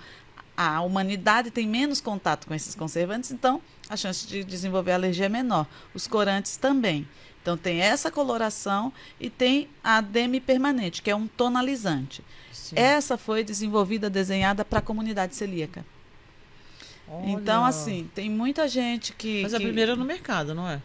a humanidade tem menos contato com esses conservantes, então a chance de desenvolver alergia é menor. Os corantes também. Então tem essa coloração e tem a demi-permanente, que é um tonalizante. Sim. Essa foi desenvolvida, desenhada para a comunidade celíaca. Olha. Então, assim, tem muita gente que... Mas a primeira no mercado, não é?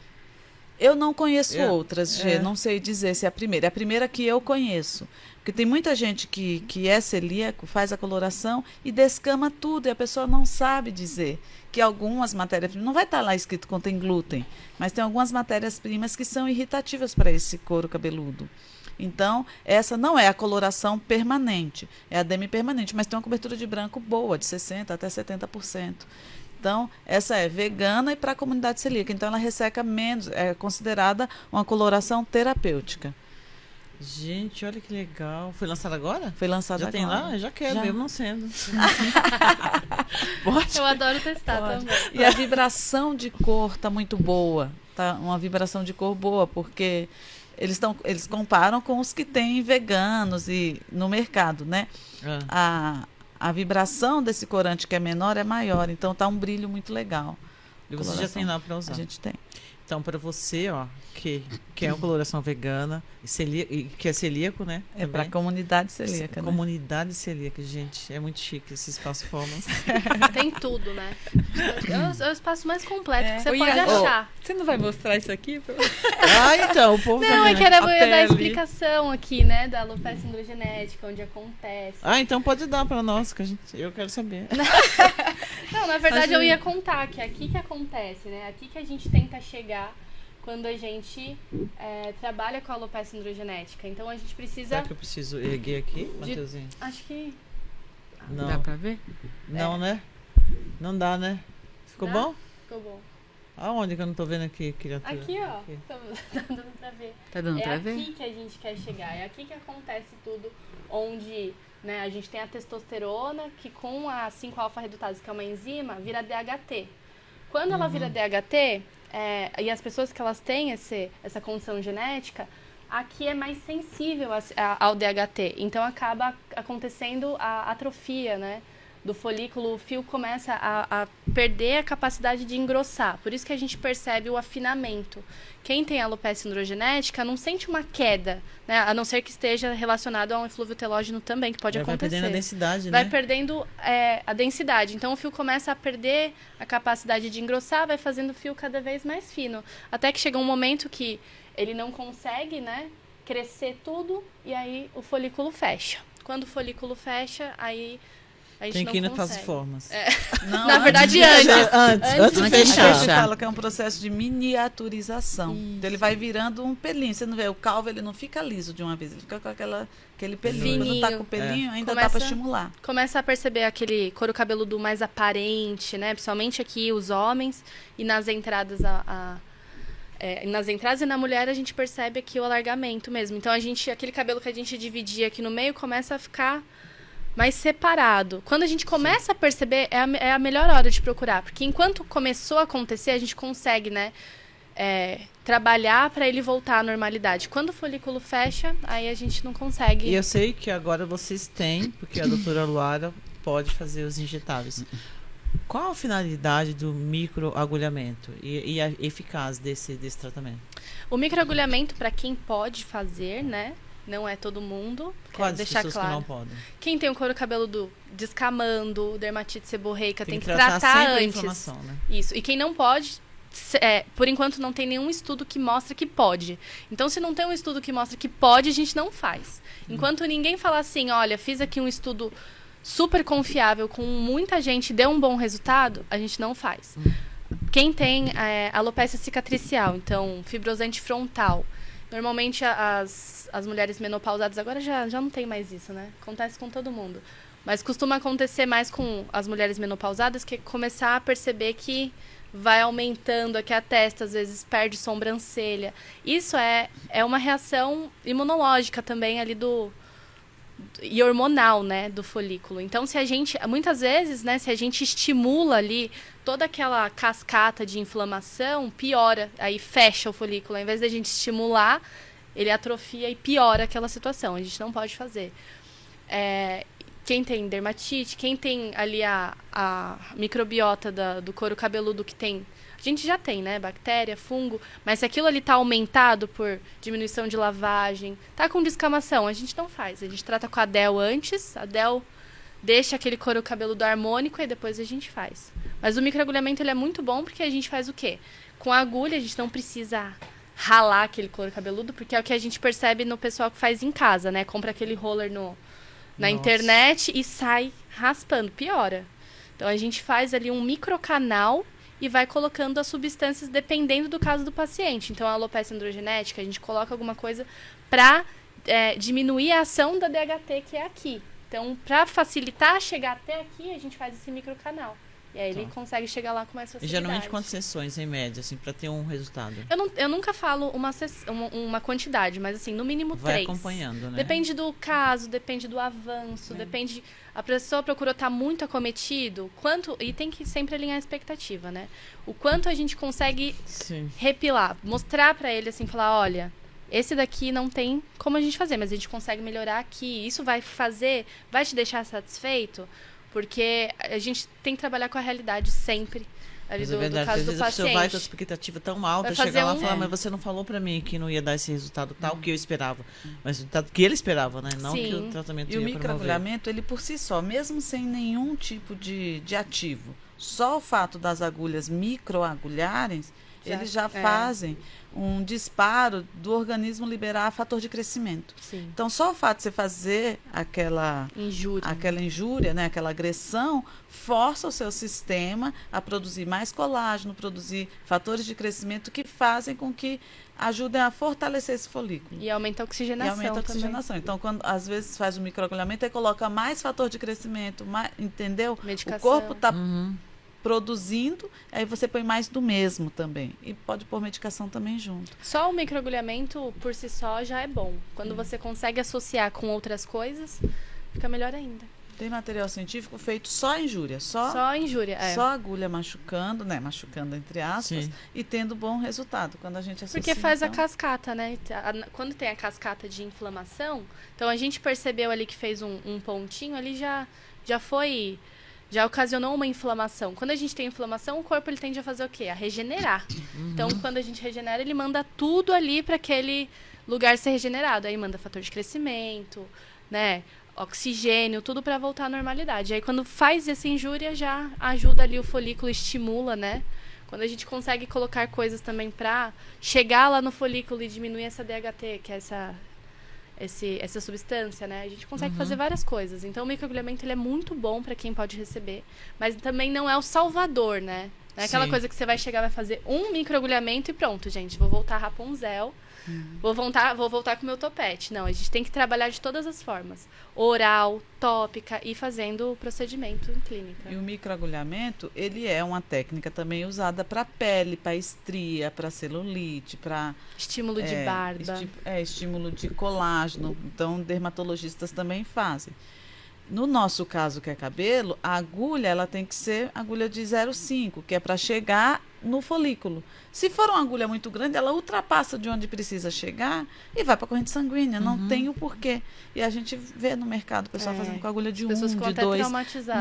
Eu não conheço outras, Gê, não sei dizer se é a primeira. É a primeira que eu conheço. Porque tem muita gente que é celíaco, faz a coloração e descama tudo, e a pessoa não sabe dizer que algumas matérias-primas, não vai estar lá escrito que contém glúten, mas tem algumas matérias-primas que são irritativas para esse couro cabeludo. Então, essa não é a coloração permanente, é a demi-permanente, mas tem uma cobertura de branco boa, de 60% até 70%. Então, essa é vegana e para a comunidade celíaca. Então, ela resseca menos, é considerada uma coloração terapêutica. Gente, olha que legal. Foi lançado agora? Foi lançado já agora. Já tem lá? Já quero, mesmo não sendo. Pode? Eu adoro testar também. E a vibração de cor tá muito boa. Tá uma vibração de cor boa, porque eles comparam com os que tem veganos e no mercado, né? A vibração desse corante que é menor é maior, então tá um brilho muito legal. E você já tem lá para usar? A gente tem. Então, para você, ó, que é uma coloração vegana e que é celíaco, né? É para a comunidade celíaca, né? Comunidade celíaca, gente. É muito chique esse espaço Formas. Tem tudo, né? É o espaço mais completo que você pode achar. Você não vai mostrar isso aqui? Então, o povo não, é que era eu ia dar a explicação aqui, né? Da alopecia androgenética, onde acontece. Então pode dar para nós, que eu quero saber. Não, na verdade eu ia contar que é aqui que acontece, né? Aqui que a gente tenta chegar quando a gente trabalha com a alopecia androgenética. Então a gente precisa... Será que eu preciso erguer aqui, Matheusinho? Acho que... Não. Dá pra ver? Não, né? Não dá, né? Ficou bom? Ficou bom. Aonde que eu não tô vendo aqui, criatura? Aqui, ó. Aqui. Tá dando pra ver. Tá dando pra ver? É aqui que a gente quer chegar. É aqui que acontece tudo, onde né, a gente tem a testosterona, que com a 5-alfa-redutase, que é uma enzima, vira DHT. Quando ela vira DHT, e as pessoas que elas têm essa condição genética, aqui é mais sensível ao DHT. Então, acaba acontecendo a atrofia, né? Do folículo, o fio começa a perder a capacidade de engrossar. Por isso que a gente percebe o afinamento. Quem tem alopecia androgenética não sente uma queda, né? A não ser que esteja relacionado a um eflúvio telógeno também, que pode acontecer. Vai perdendo a densidade, Vai perdendo a densidade. Então, o fio começa a perder a capacidade de engrossar, vai fazendo o fio cada vez mais fino. Até que chega um momento que ele não consegue, né, crescer tudo e aí o folículo fecha. Quando o folículo fecha, aí a gente tem que ir não nas consegue. formas. Não, na verdade, antes de A fechar. gente fala que é um processo de miniaturização. Isso. Então ele vai virando um pelinho. Você não vê, o calvo ele não fica liso de uma vez, ele fica com aquele pelinho. Fininho. Quando tá com o pelinho, ainda dá Começa- para estimular. Começa a perceber aquele couro cabeludo mais aparente, né? Principalmente aqui os homens e nas entradas nas entradas e na mulher a gente percebe aqui o alargamento mesmo. Então aquele cabelo que a gente dividia aqui no meio começa a ficar mais separado. Quando a gente começa a perceber, é a melhor hora de procurar, porque enquanto começou a acontecer, a gente consegue, né, trabalhar para ele voltar à normalidade. Quando o folículo fecha, aí a gente não consegue. E eu sei que agora vocês têm, porque a doutora Luara pode fazer os injetáveis. Qual a finalidade do microagulhamento e a eficácia desse tratamento? O microagulhamento, para quem pode fazer, né? Não é todo mundo. Quais deixar pessoas claro. que não podem? Quem tem o couro cabeludo descamando, dermatite seborreica, tem que tratar tratar sempre a antes. inflamação, né? Isso. E quem não pode, por enquanto não tem nenhum estudo que mostra que pode. Então, se não tem um estudo que mostra que pode, a gente não faz. Enquanto ninguém falar assim, olha, fiz aqui um estudo super confiável com muita gente, deu um bom resultado, a gente não faz. Quem tem alopecia cicatricial, então fibrosante frontal, normalmente as mulheres menopausadas, agora já não tem mais isso, né? Acontece com todo mundo. Mas costuma acontecer mais com as mulheres menopausadas, que é começar a perceber que vai aumentando aqui a testa, às vezes perde sobrancelha. Isso é uma reação imunológica também ali e hormonal, né, do folículo. Então, muitas vezes, né, se a gente estimula ali toda aquela cascata de inflamação, piora, aí fecha o folículo. Ao invés da gente estimular, ele atrofia e piora aquela situação. A gente não pode fazer. Quem tem dermatite, quem tem ali a microbiota do couro cabeludo que tem... A gente já tem, né? Bactéria, fungo. Mas se aquilo ali tá aumentado por diminuição de lavagem, tá com descamação, a gente não faz. A gente trata com a DEL antes, a DEL deixa aquele couro cabeludo harmônico e depois a gente faz. Mas o microagulhamento ele é muito bom porque a gente faz o quê? Com a agulha a gente não precisa ralar aquele couro cabeludo, porque é o que a gente percebe no pessoal que faz em casa, né? Compra aquele roller na internet e sai raspando, piora. Então a gente faz ali um microcanal e vai colocando as substâncias dependendo do caso do paciente. Então, a alopecia androgenética, a gente coloca alguma coisa para diminuir a ação da DHT, que é aqui. Então, para facilitar chegar até aqui, a gente faz esse microcanal. E aí ele consegue chegar lá com mais E facilidade. geralmente quantas sessões, em média, assim, para ter um resultado? Eu nunca falo uma quantidade, mas assim, no mínimo 3. Vai acompanhando, né? Depende do caso, depende do avanço, depende... A pessoa procurou estar muito acometido, e tem que sempre alinhar a expectativa, né? O quanto a gente consegue repilar, mostrar para ele, assim, falar, olha, esse daqui não tem como a gente fazer, mas a gente consegue melhorar aqui. Isso vai te deixar satisfeito? Porque a gente tem que trabalhar com a realidade sempre. Ali do caso do às vezes paciente. a pessoa vai com a expectativa tão alta, chega lá e fala, mas você não falou pra mim que não ia dar esse resultado tal que eu esperava. Mas o resultado que ele esperava, né? Não que o tratamento ia promover. E o microagulhamento, ele por si só, mesmo sem nenhum tipo de ativo, só o fato das agulhas microagulharem, eles já fazem um disparo do organismo liberar fator de crescimento. Sim. Então, só o fato de você fazer aquela injúria, né, aquela agressão, força o seu sistema a produzir mais colágeno, produzir fatores de crescimento que fazem com que ajudem a fortalecer esse folículo. E aumenta a oxigenação também. Então, quando às vezes faz o microagulhamento, aí coloca mais fator de crescimento, entendeu? Medicação. O corpo está produzindo, aí você põe mais do mesmo também. E pode pôr medicação também junto. Só o microagulhamento, por si só, já é bom. Quando você consegue associar com outras coisas, fica melhor ainda. Tem material científico feito só injúria. Só injúria, Só agulha machucando, né? Machucando entre aspas. Sim. E tendo bom resultado. Quando a gente associa, porque faz a cascata, né? Quando tem a cascata de inflamação, então a gente percebeu ali que fez um pontinho, ali já ocasionou uma inflamação. Quando a gente tem inflamação, o corpo ele tende a fazer o quê? A regenerar. Então, quando a gente regenera, ele manda tudo ali para aquele lugar ser regenerado. Aí manda fator de crescimento, né? Oxigênio, tudo para voltar à normalidade. Aí, quando faz essa injúria, já ajuda ali o folículo, estimula, né? Quando a gente consegue colocar coisas também pra chegar lá no folículo e diminuir essa DHT, que é essa substância, né? A gente consegue fazer várias coisas. Então, o microagulhamento ele é muito bom para quem pode receber, mas também não é o salvador, né? Não é aquela coisa que você vai chegar, vai fazer um microagulhamento e pronto, gente, vou voltar Rapunzel, vou voltar com o meu topete. Não, a gente tem que trabalhar de todas as formas. Oral, tópica e fazendo o procedimento em clínica. E o microagulhamento, ele é uma técnica também usada para pele, para estria, para celulite, para... Estímulo de barba. Estímulo de colágeno. Então, dermatologistas também fazem. No nosso caso, que é cabelo, a agulha ela tem que ser agulha de 0,5, que é para chegar no folículo. Se for uma agulha muito grande, ela ultrapassa de onde precisa chegar e vai para a corrente sanguínea. Não tem o porquê. E a gente vê no mercado o pessoal fazendo com agulha de 1, de 2.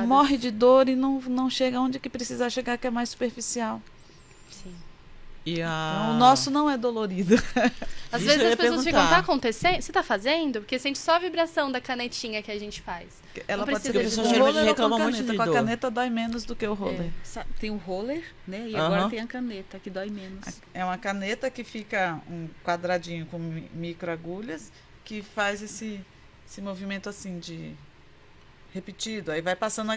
Morre de dor e não chega onde que precisa chegar, que é mais superficial. Sim. Então, o nosso não é dolorido. Às vezes as pessoas ficam, tá acontecendo? Você tá fazendo? Porque sente só a vibração da canetinha que a gente faz. Ela não pode ser precisa de roller ou com reclama a muito caneta. de Com a dor. caneta dói menos do que o roller. Tem o roller, né? E agora tem a caneta, que dói menos. É uma caneta que fica um quadradinho com microagulhas que faz esse movimento assim de repetido. Aí vai passando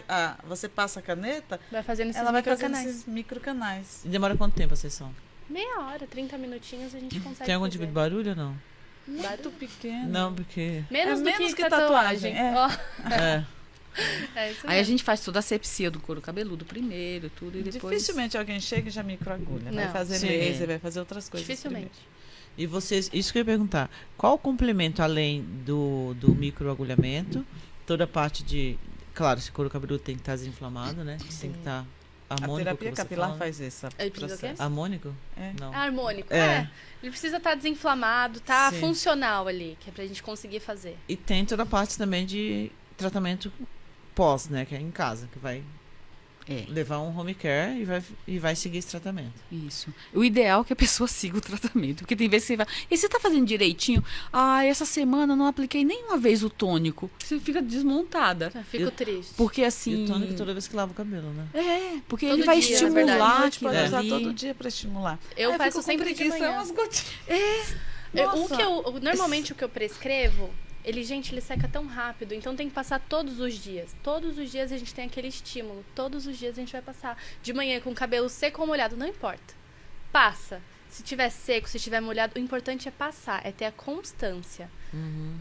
você passa a caneta, vai fazendo esses ela vai fazendo microcanais. esses microcanais. E demora quanto tempo a sessão? Meia hora, 30 minutinhos a gente consegue Tem algum fazer. tipo de barulho ou não? Muito pequeno. Não, porque... Menos do menos que que tatuagem. Ó. É. Isso Aí a mesmo. gente faz toda a asepsia do couro cabeludo primeiro, tudo, e depois... Dificilmente alguém chega e já microagulha. Vai Não. fazer Sim. laser, vai fazer outras coisas. Dificilmente. E vocês, isso que eu ia perguntar, qual o complemento além do microagulhamento? Toda a parte de... Claro, esse couro cabeludo tem que estar desinflamado, né? Tem que estar harmônico. A terapia que você capilar fala. faz esse Ele precisa o quê? processo. Harmônico? É. Não. É harmônico. É. Ele precisa estar desinflamado, tá Sim. funcional ali, que é pra gente conseguir fazer. E tem toda a parte também de tratamento pós, né? Que é em casa, que vai levar um home care e vai seguir esse tratamento. Isso. O ideal é que a pessoa siga o tratamento. Porque tem vezes que você vai... E você tá fazendo direitinho? Essa semana eu não apliquei nenhuma vez o tônico. Você fica desmontada. Eu fico triste. Porque E assim... o tônico toda vez que lava o cabelo, né? Porque Todo ele vai dia, na verdade. estimular A gente pode aquilo usar ali. todo dia para estimular. Eu Aí faço fico com sempre de preguiça, manhã. umas gotinhas. Normalmente o que eu prescrevo, ele seca tão rápido, então tem que passar todos os dias. Todos os dias a gente tem aquele estímulo. Todos os dias a gente vai passar. De manhã com o cabelo seco ou molhado, não importa. Passa. Se tiver seco, se tiver molhado, o importante é passar, é ter a constância.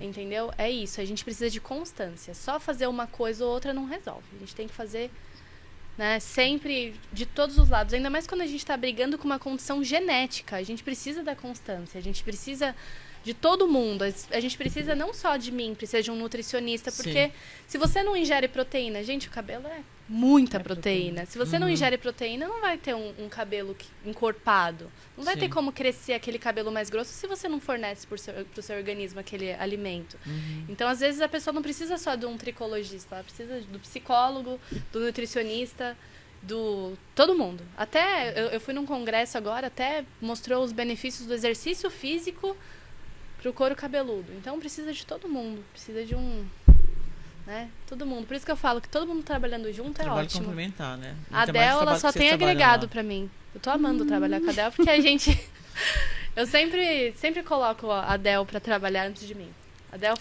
Entendeu? É isso, a gente precisa de constância. Só fazer uma coisa ou outra não resolve. A gente tem que fazer, né, sempre de todos os lados. Ainda mais quando a gente está brigando com uma condição genética. A gente precisa da constância, a gente precisa de todo mundo. A gente precisa não só de mim, precisa de um nutricionista, porque se você não ingere proteína, gente, o cabelo é muita proteína. Se você não ingere proteína, não vai ter um cabelo encorpado. Não vai ter como crescer aquele cabelo mais grosso se você não fornece pro seu organismo aquele alimento. Então, às vezes, a pessoa não precisa só de um tricologista, ela precisa do psicólogo, do nutricionista, todo mundo. Até, eu fui num congresso agora, até mostrou os benefícios do exercício físico pro couro cabeludo. Então, precisa de todo mundo. Precisa de né? Todo mundo. Por isso que eu falo que todo mundo trabalhando junto Trabalho é ótimo. complementar, né? A Adele, ela só tem agregado pra mim. Eu tô amando trabalhar com a Adele, porque a gente... Eu sempre coloco a Adele pra trabalhar antes de mim. A Adele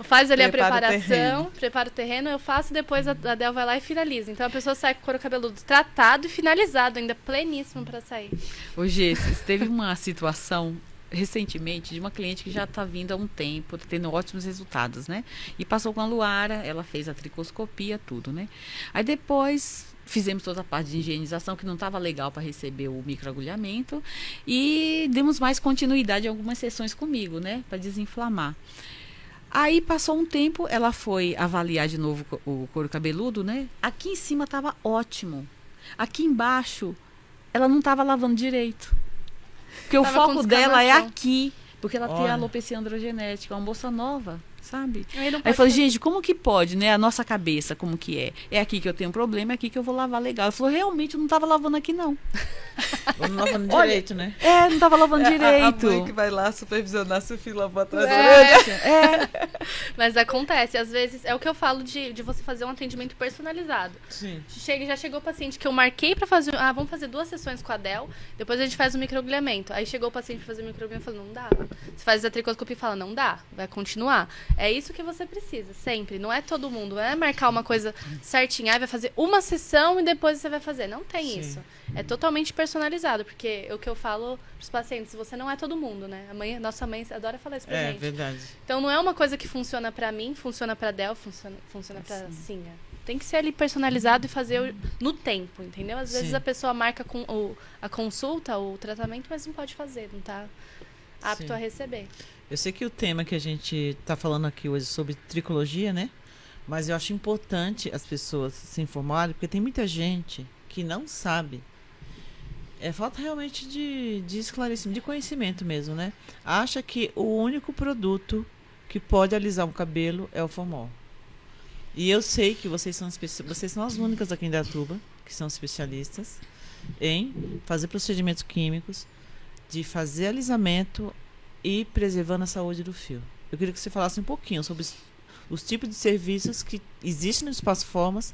faz ali a preparação, prepara o terreno, eu faço, depois a Adele vai lá e finaliza. Então a pessoa sai com o couro cabeludo tratado e finalizado, ainda pleníssimo pra sair. Ô, Gessis, teve uma situação recentemente de uma cliente que já está vindo há um tempo, tendo ótimos resultados, né? E passou com a Luara, ela fez a tricoscopia, tudo, né? Aí depois fizemos toda a parte de higienização, que não estava legal para receber o microagulhamento, e demos mais continuidade em algumas sessões comigo, né? Para desinflamar. Aí passou um tempo, ela foi avaliar de novo o couro cabeludo, né? Aqui em cima estava ótimo. Aqui embaixo, ela não estava lavando direito. Porque o foco dela é aqui. Porque ela tem alopecia androgenética, uma moça nova. sabe? Aí eu falei, gente, como que pode, né? A nossa cabeça, como que é? É aqui que eu tenho problema, é aqui que eu vou lavar legal. Ela falou, realmente, eu não tava lavando aqui, não. Não lavando direito, né? Não tava lavando direito. A mãe que vai lá supervisionar se o filho lavou atrás da orelha. Mas acontece, às vezes, é o que eu falo de você fazer um atendimento personalizado. Sim. Já chegou o paciente que eu marquei pra fazer, vamos fazer 2 sessões com a Del, depois a gente faz o microagulhamento. Aí chegou o paciente pra fazer o microagulhamento e falou, não dá. Você faz a tricoscopia e fala, não dá, vai continuar. É isso que você precisa, sempre. Não é todo mundo, não é marcar uma coisa certinha, vai fazer uma sessão e depois você vai fazer. Não tem isso. É totalmente personalizado, porque o que eu falo pros pacientes, você não é todo mundo, né? Nossa mãe adora falar isso pra gente. É verdade. Então não é uma coisa que funciona pra mim, funciona pra Del, funciona pra Sinha. Tem que ser ali personalizado e fazer no tempo, entendeu? Às vezes a pessoa marca a consulta, o tratamento, mas não pode fazer, não tá apto a receber. Eu sei que o tema que a gente está falando aqui hoje é sobre tricologia, né? Mas eu acho importante as pessoas se informarem, porque tem muita gente que não sabe. Falta realmente de esclarecimento, de conhecimento mesmo, né? Acha que o único produto que pode alisar um cabelo é o formol. E eu sei que vocês são as únicas aqui em Indaiatuba que são especialistas em fazer procedimentos químicos, de fazer alisamento e preservando a saúde do fio. Eu queria que você falasse um pouquinho sobre os tipos de serviços que existem no Espaço Formas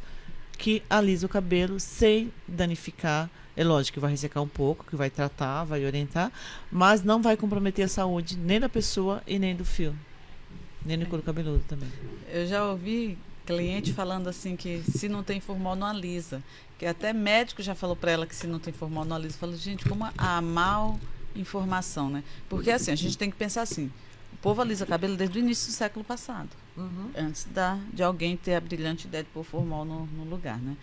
que alisa o cabelo sem danificar. É lógico que vai ressecar um pouco, que vai tratar, vai orientar, mas não vai comprometer a saúde nem da pessoa e nem do fio. Nem do couro cabeludo também. Eu já ouvi cliente falando assim que se não tem formol não alisa. Que até médico já falou para ela que se não tem formol não alisa. Eu falo, gente, como a mal informação, né? Porque assim, a gente tem que pensar assim, o povo alisa cabelo desde o início do século passado, antes de alguém ter a brilhante ideia de pôr formol no lugar, né?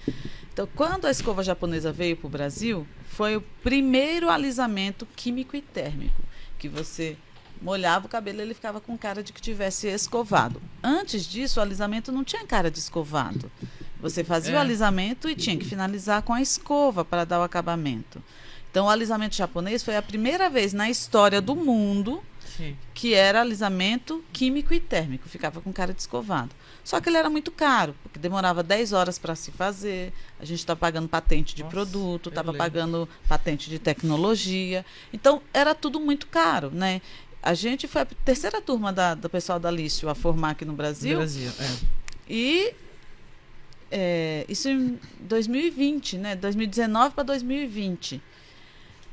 Então, quando a escova japonesa veio para o Brasil, foi o primeiro alisamento químico e térmico, que você molhava o cabelo e ele ficava com cara de que tivesse escovado. Antes disso, o alisamento não tinha cara de escovado. Você fazia o alisamento e tinha que finalizar com a escova para dar o acabamento. Então, o alisamento japonês foi a primeira vez na história do mundo que era alisamento químico e térmico. Ficava com cara de escovado. Só que ele era muito caro, porque demorava 10 horas para se fazer. A gente está pagando patente de produto, estava pagando patente de tecnologia. Então, era tudo muito caro, né? A gente foi a terceira turma do pessoal da Lício a formar aqui no Brasil. E isso em 2020, né? 2019 para 2020.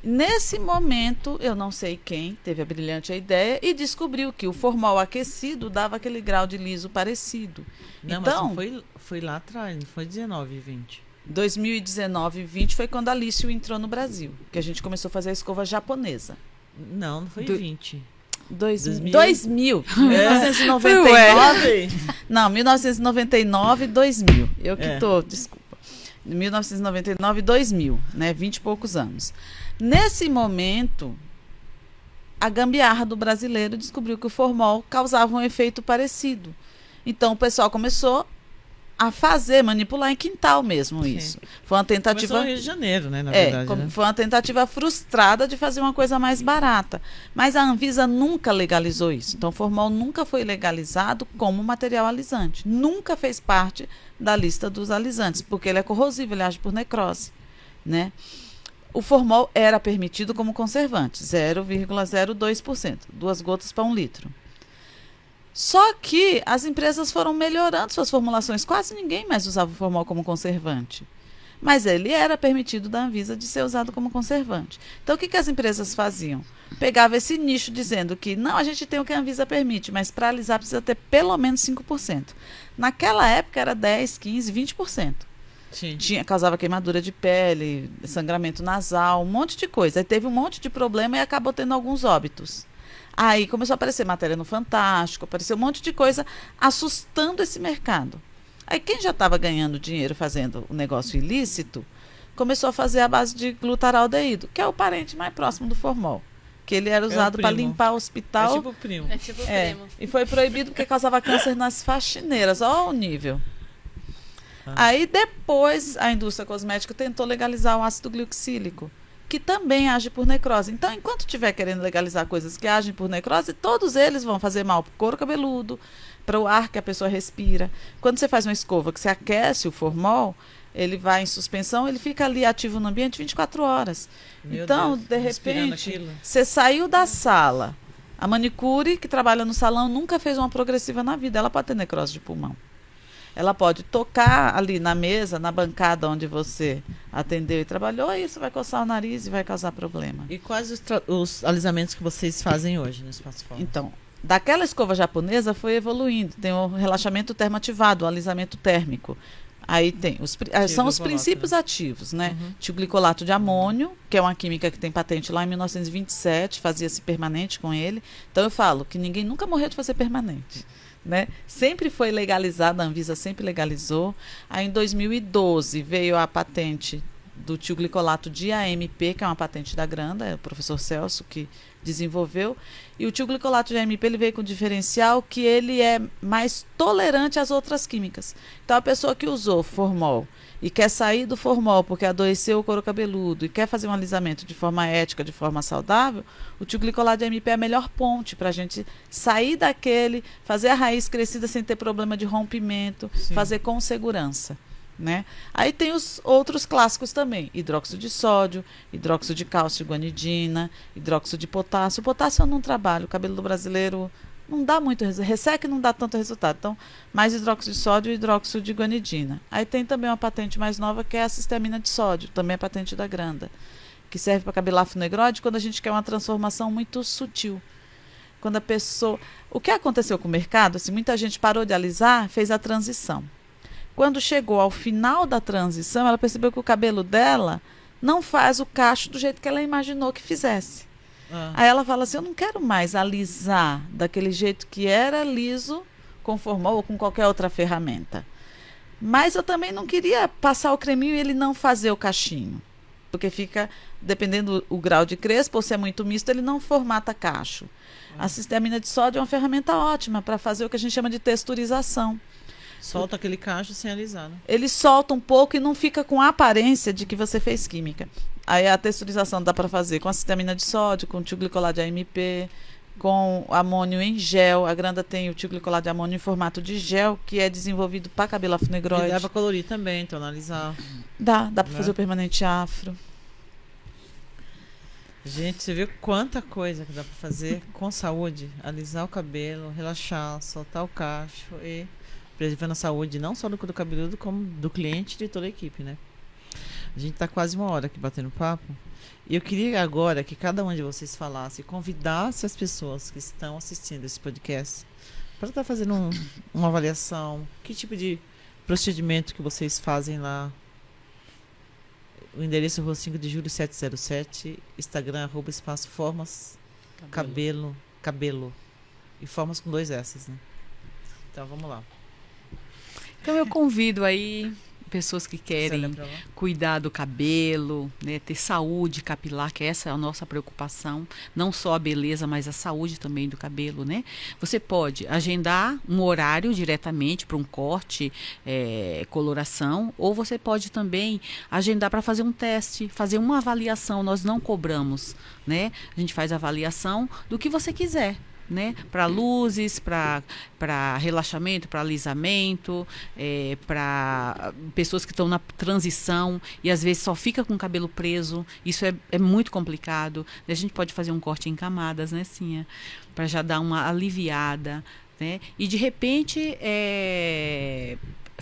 Nesse momento, eu não sei quem teve a brilhante ideia e descobriu que o formol aquecido dava aquele grau de liso parecido. Não, então, mas foi lá atrás, não foi 19 e 20. 2019 e 20 foi quando a Lício entrou no Brasil, que a gente começou a fazer a escova japonesa. Não foi 20. 2000. 1999. Não, 1999 e 2000. Eu que tô, desculpa. 1999 e 2000, né? 20 e poucos anos. Nesse momento, a gambiarra do brasileiro descobriu que o formol causava um efeito parecido. Então, o pessoal começou a manipular em quintal mesmo isso. Foi uma tentativa... Começou no Rio de Janeiro, né, na verdade. Né? Foi uma tentativa frustrada de fazer uma coisa mais barata. Mas a Anvisa nunca legalizou isso. Então, o formol nunca foi legalizado como material alisante. Nunca fez parte da lista dos alisantes, porque ele é corrosivo, ele age por necrose, né? O formol era permitido como conservante, 0,02%, 2 gotas para 1 litro. Só que as empresas foram melhorando suas formulações, quase ninguém mais usava o formol como conservante. Mas ele era permitido da Anvisa de ser usado como conservante. Então, o que as empresas faziam? Pegava esse nicho dizendo que, não, a gente tem o que a Anvisa permite, mas para alisar precisa ter pelo menos 5%. Naquela época era 10%, 15%, 20%. Sim. Causava queimadura de pele, sangramento nasal, um monte de coisa. Aí teve um monte de problema e acabou tendo alguns óbitos. Aí começou a aparecer matéria no Fantástico, apareceu um monte de coisa assustando esse mercado. Aí quem já estava ganhando dinheiro fazendo o negócio ilícito, começou a fazer a base de glutaraldeído, que é o parente mais próximo do formol. Que ele era usado para limpar o hospital. É tipo o primo. Primo. E foi proibido porque causava câncer nas faxineiras. Olha o nível. Aí depois a indústria cosmética tentou legalizar o ácido glicoxílico, que também age por necrose. Então, enquanto estiver querendo legalizar coisas que agem por necrose, todos eles vão fazer mal para o couro cabeludo, para o ar que a pessoa respira. Quando você faz uma escova que você aquece o formol, ele vai em suspensão, ele fica ali ativo no ambiente 24 horas. Meu Então, Deus, de repente, você saiu da sala. A manicure que trabalha no salão nunca fez uma progressiva na vida. Ela pode ter necrose de pulmão. Ela pode tocar ali na mesa, na bancada onde você atendeu e trabalhou, e isso vai coçar o nariz e vai causar problema. E quais os alisamentos que vocês fazem hoje no Espaço Formas? Então, daquela escova japonesa foi evoluindo. Tem o relaxamento termoativado, o alisamento térmico. Aí tem são os princípios ativos, né? Tioglicolato de amônio, que é uma química que tem patente lá em 1927, fazia-se permanente com ele. Então eu falo que ninguém nunca morreu de fazer permanente, né? Sempre foi legalizado, a Anvisa sempre legalizou. Aí em 2012 veio a patente do tioglicolato de AMP, que é uma patente da Granda, é o professor Celso que desenvolveu. E o tioglicolato de AMP ele veio com diferencial que ele é mais tolerante às outras químicas. Então a pessoa que usou formol e quer sair do formol porque adoeceu o couro cabeludo e quer fazer um alisamento de forma ética, de forma saudável, o tioglicolato de AMP é a melhor ponte para a gente sair daquele, fazer a raiz crescida sem ter problema de rompimento, fazer com segurança. Né? Aí tem os outros clássicos também, hidróxido de sódio, hidróxido de cálcio, guanidina, hidróxido de potássio. O potássio eu não trabalho, o cabelo do brasileiro não dá muito resultado, resseca e não dá tanto resultado. Então, mais hidróxido de sódio e hidróxido de guanidina. Aí tem também uma patente mais nova que é a cistamina de sódio, também é patente da Granda, que serve para cabelo afronegrode quando a gente quer uma transformação muito sutil. Quando a pessoa... O que aconteceu com o mercado? Assim, muita gente parou de alisar, fez a transição. Quando chegou ao final da transição, ela percebeu que o cabelo dela não faz o cacho do jeito que ela imaginou que fizesse. Aí ela fala assim, eu não quero mais alisar daquele jeito que era liso, com formol ou com qualquer outra ferramenta. Mas eu também não queria passar o creminho e ele não fazer o cachinho. Porque fica, dependendo do grau de crespo, ou se é muito misto, ele não formata cacho. A cistamina de sódio é uma ferramenta ótima para fazer o que a gente chama de texturização. Solta aquele cacho sem alisar, né? Ele solta um pouco e não fica com a aparência de que você fez química. Aí a texturização dá para fazer com a cistamina de sódio, com o tioglicolato de AMP, com amônio em gel. A Granda tem o tioglicolato de amônio em formato de gel, que é desenvolvido para cabelo afronegrode. E dá para colorir também, tonalizar. Dá para fazer o permanente afro. Gente, você viu quanta coisa que dá para fazer com saúde? Alisar o cabelo, relaxar, soltar o cacho e preservando a saúde não só do cabeludo, como do cliente e de toda a equipe, né? A gente está quase uma hora aqui batendo papo. E eu queria agora que cada um de vocês falasse, convidasse as pessoas que estão assistindo esse podcast para estar fazendo uma avaliação. Que tipo de procedimento que vocês fazem lá? O endereço é Rua 5 de Julho 707, Instagram @espaço formas cabelo. E formas com 2 S, né? Então vamos lá. Então eu convido aí pessoas que querem cuidar do cabelo, né, ter saúde capilar, que essa é a nossa preocupação, não só a beleza, mas a saúde também do cabelo, né? Você pode agendar um horário diretamente para um corte, coloração, ou você pode também agendar para fazer um teste, fazer uma avaliação. Nós não cobramos, né? A gente faz a avaliação do que você quiser, né? Para luzes, para relaxamento, para alisamento, para pessoas que estão na transição e às vezes só fica com o cabelo preso. Isso é muito complicado. A gente pode fazer um corte em camadas, né, Cinha? Para já dar uma aliviada, né? E de repente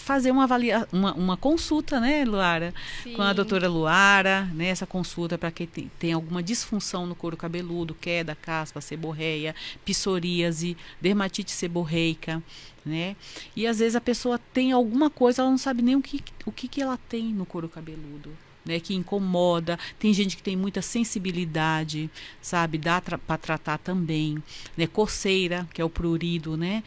fazer uma consulta, né, Luara? Sim. Com a doutora Luara, né? Essa consulta para quem tem alguma disfunção no couro cabeludo, queda, caspa, seborreia, psoríase, dermatite seborreica, né? E às vezes a pessoa tem alguma coisa, ela não sabe nem o que ela tem no couro cabeludo, né, que incomoda. Tem gente que tem muita sensibilidade, sabe? Dá para tratar também, né? Coceira, que é o prurido, né?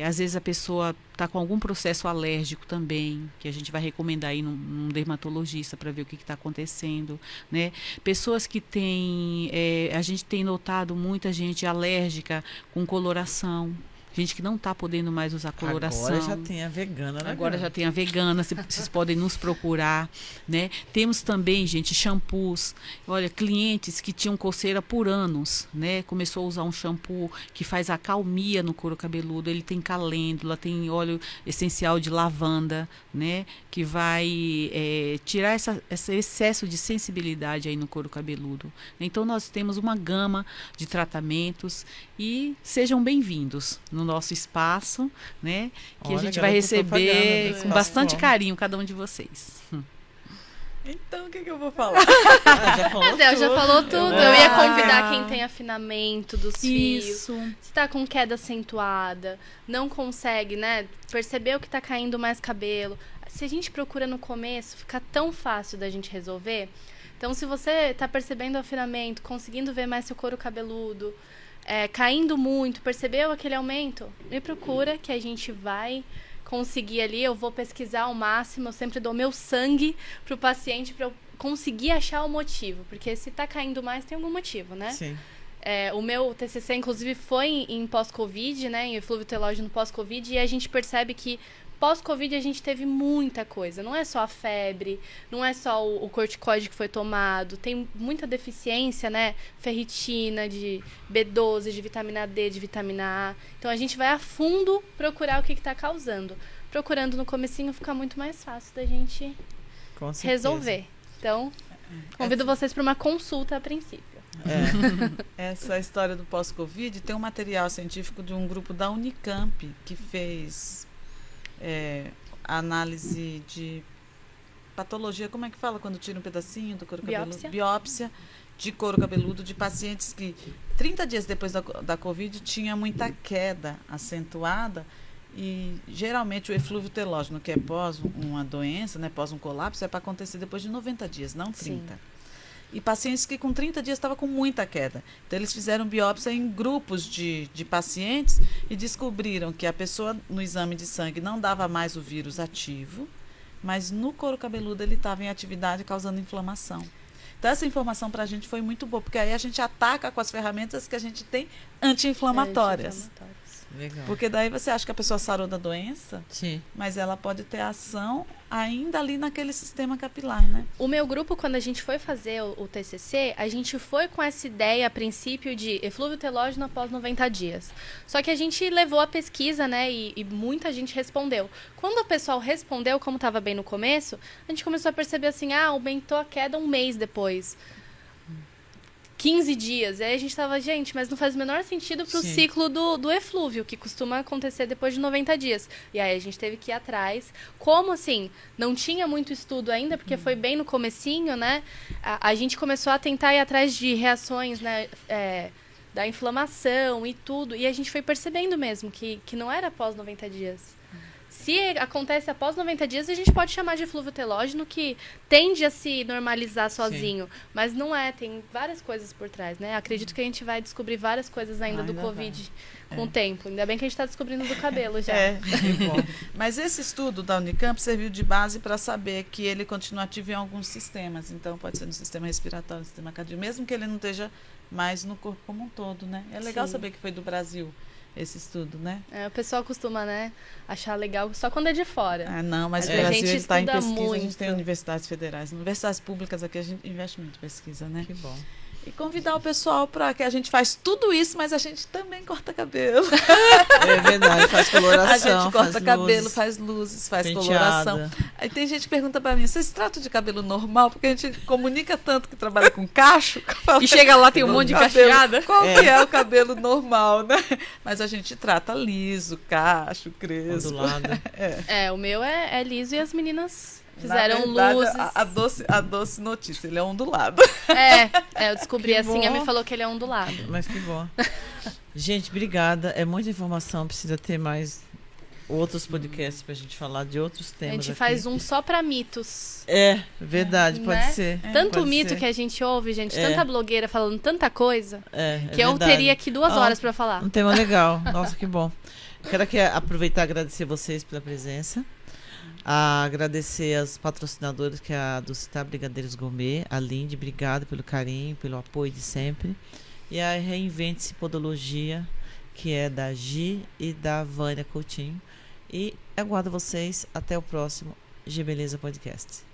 Às vezes a pessoa está com algum processo alérgico também, que a gente vai recomendar aí num dermatologista para ver o que está acontecendo, né? Pessoas que têm, a gente tem notado muita gente alérgica com coloração. A gente que não está podendo mais usar coloração. Agora já tem a vegana, né? Agora já tem a vegana, vocês podem nos procurar, né? Temos também, gente, shampoos. Olha, clientes que tinham coceira por anos, né? Começou a usar um shampoo que faz acalmia no couro cabeludo. Ele tem calêndula, tem óleo essencial de lavanda, né? Que vai tirar esse excesso de sensibilidade aí no couro cabeludo. Então, nós temos uma gama de tratamentos e sejam bem-vindos no nosso espaço, né? Que a gente vai receber com bastante carinho cada um de vocês. Então, o que eu vou falar? Já falou tudo. Eu ia convidar quem tem afinamento dos fios. Se tá com queda acentuada, não consegue, né, perceber o que tá caindo mais cabelo. Se a gente procura no começo, fica tão fácil da gente resolver. Então, se você tá percebendo o afinamento, conseguindo ver mais seu couro cabeludo, caindo muito, percebeu aquele aumento, me procura que a gente vai conseguir ali. Eu vou pesquisar ao máximo, eu sempre dou meu sangue pro paciente para eu conseguir achar o motivo, porque se tá caindo mais tem algum motivo, né? Sim. O meu TCC, inclusive, foi em pós-Covid, né, em eflúvio telógeno pós-Covid, e a gente percebe que pós-Covid a gente teve muita coisa. Não é só a febre, não é só o corticoide que foi tomado. Tem muita deficiência, né? Ferritina, de B12, de vitamina D, de vitamina A. Então a gente vai a fundo procurar o que está causando. Procurando no comecinho fica muito mais fácil da gente resolver. Então, convido vocês para uma consulta a princípio. Essa história do pós-Covid tem um material científico de um grupo da Unicamp que fez análise de patologia, como é que fala quando tira um pedacinho do couro cabeludo? Biópsia de couro cabeludo de pacientes que 30 dias depois da Covid tinha muita queda acentuada, e geralmente o eflúvio telógeno, que é pós uma doença, né, pós um colapso, é para acontecer depois de 90 dias, não 30. Sim. E pacientes que com 30 dias estavam com muita queda. Então, eles fizeram biópsia em grupos de pacientes e descobriram que a pessoa, no exame de sangue, não dava mais o vírus ativo, mas no couro cabeludo ele estava em atividade, causando inflamação. Então, essa informação para a gente foi muito boa, porque aí a gente ataca com as ferramentas que a gente tem anti-inflamatórias. Legal. Porque daí você acha que a pessoa sarou da doença, sim, mas ela pode ter ação ainda ali naquele sistema capilar, né? O meu grupo, quando a gente foi fazer o TCC, a gente foi com essa ideia, a princípio, de eflúvio telógeno após 90 dias. Só que a gente levou a pesquisa, né, e muita gente respondeu. Quando o pessoal respondeu, como estava bem no começo, a gente começou a perceber assim, aumentou a queda um mês depois. 15 dias. E aí a gente tava, gente, mas não faz o menor sentido pro ciclo do eflúvio, que costuma acontecer depois de 90 dias. E aí a gente teve que ir atrás. Como assim? Não tinha muito estudo ainda, porque foi bem no comecinho, né? A gente começou a tentar ir atrás de reações, né? Da inflamação e tudo. E a gente foi percebendo mesmo que não era após 90 dias. Se acontece após 90 dias, a gente pode chamar de eflúvio telógeno, que tende a se normalizar sozinho. Sim. Mas não é, tem várias coisas por trás, né? Acredito que a gente vai descobrir várias coisas ainda do Covid com o tempo. Ainda bem que a gente está descobrindo do cabelo já. Bom. Mas esse estudo da Unicamp serviu de base para saber que ele continua ativo em alguns sistemas. Então, pode ser no sistema respiratório, no sistema cardíaco, mesmo que ele não esteja mais no corpo como um todo, né? É legal saber que foi do Brasil esse estudo, né? O pessoal costuma, né, achar legal só quando é de fora. Não, mas o Brasil está em pesquisa, muito. A gente tem universidades federais. Universidades públicas aqui a gente investe muito em pesquisa, né? Que bom. E convidar o pessoal para que a gente faz tudo isso, mas a gente também corta cabelo. É verdade, faz coloração. A gente corta cabelo, faz luzes, faz penteada. Coloração. Aí tem gente que pergunta para mim, vocês tratam de cabelo normal? Porque a gente comunica tanto que trabalha com cacho. E chega lá, tem um monte de cacheada. Qual que é o cabelo normal, né? Mas a gente trata liso, cacho, crespo. Ondulado. O meu é liso e as meninas fizeram luzes. A doce notícia, ele é ondulado. Eu descobri que assim, a me falou que ele é ondulado. Mas que bom. Gente, obrigada. É muita informação, precisa ter mais outros podcasts pra gente falar de outros temas. A gente aqui. Faz um só pra mitos. Verdade, pode ser. Tanto pode mito ser. Que a gente ouve, gente, tanta blogueira falando tanta coisa, que eu verdade. teria aqui 2 horas pra falar. Um tema legal. Nossa, que bom. Quero aqui aproveitar e agradecer vocês pela presença. Agradecer aos patrocinadores, que é a do Citar Brigadeiros Gourmet, a Lindy, obrigado pelo carinho, pelo apoio de sempre. E a Reinvente-se Podologia, que é da Gi e da Vânia Coutinho. E aguardo vocês até o próximo G Beleza Podcast.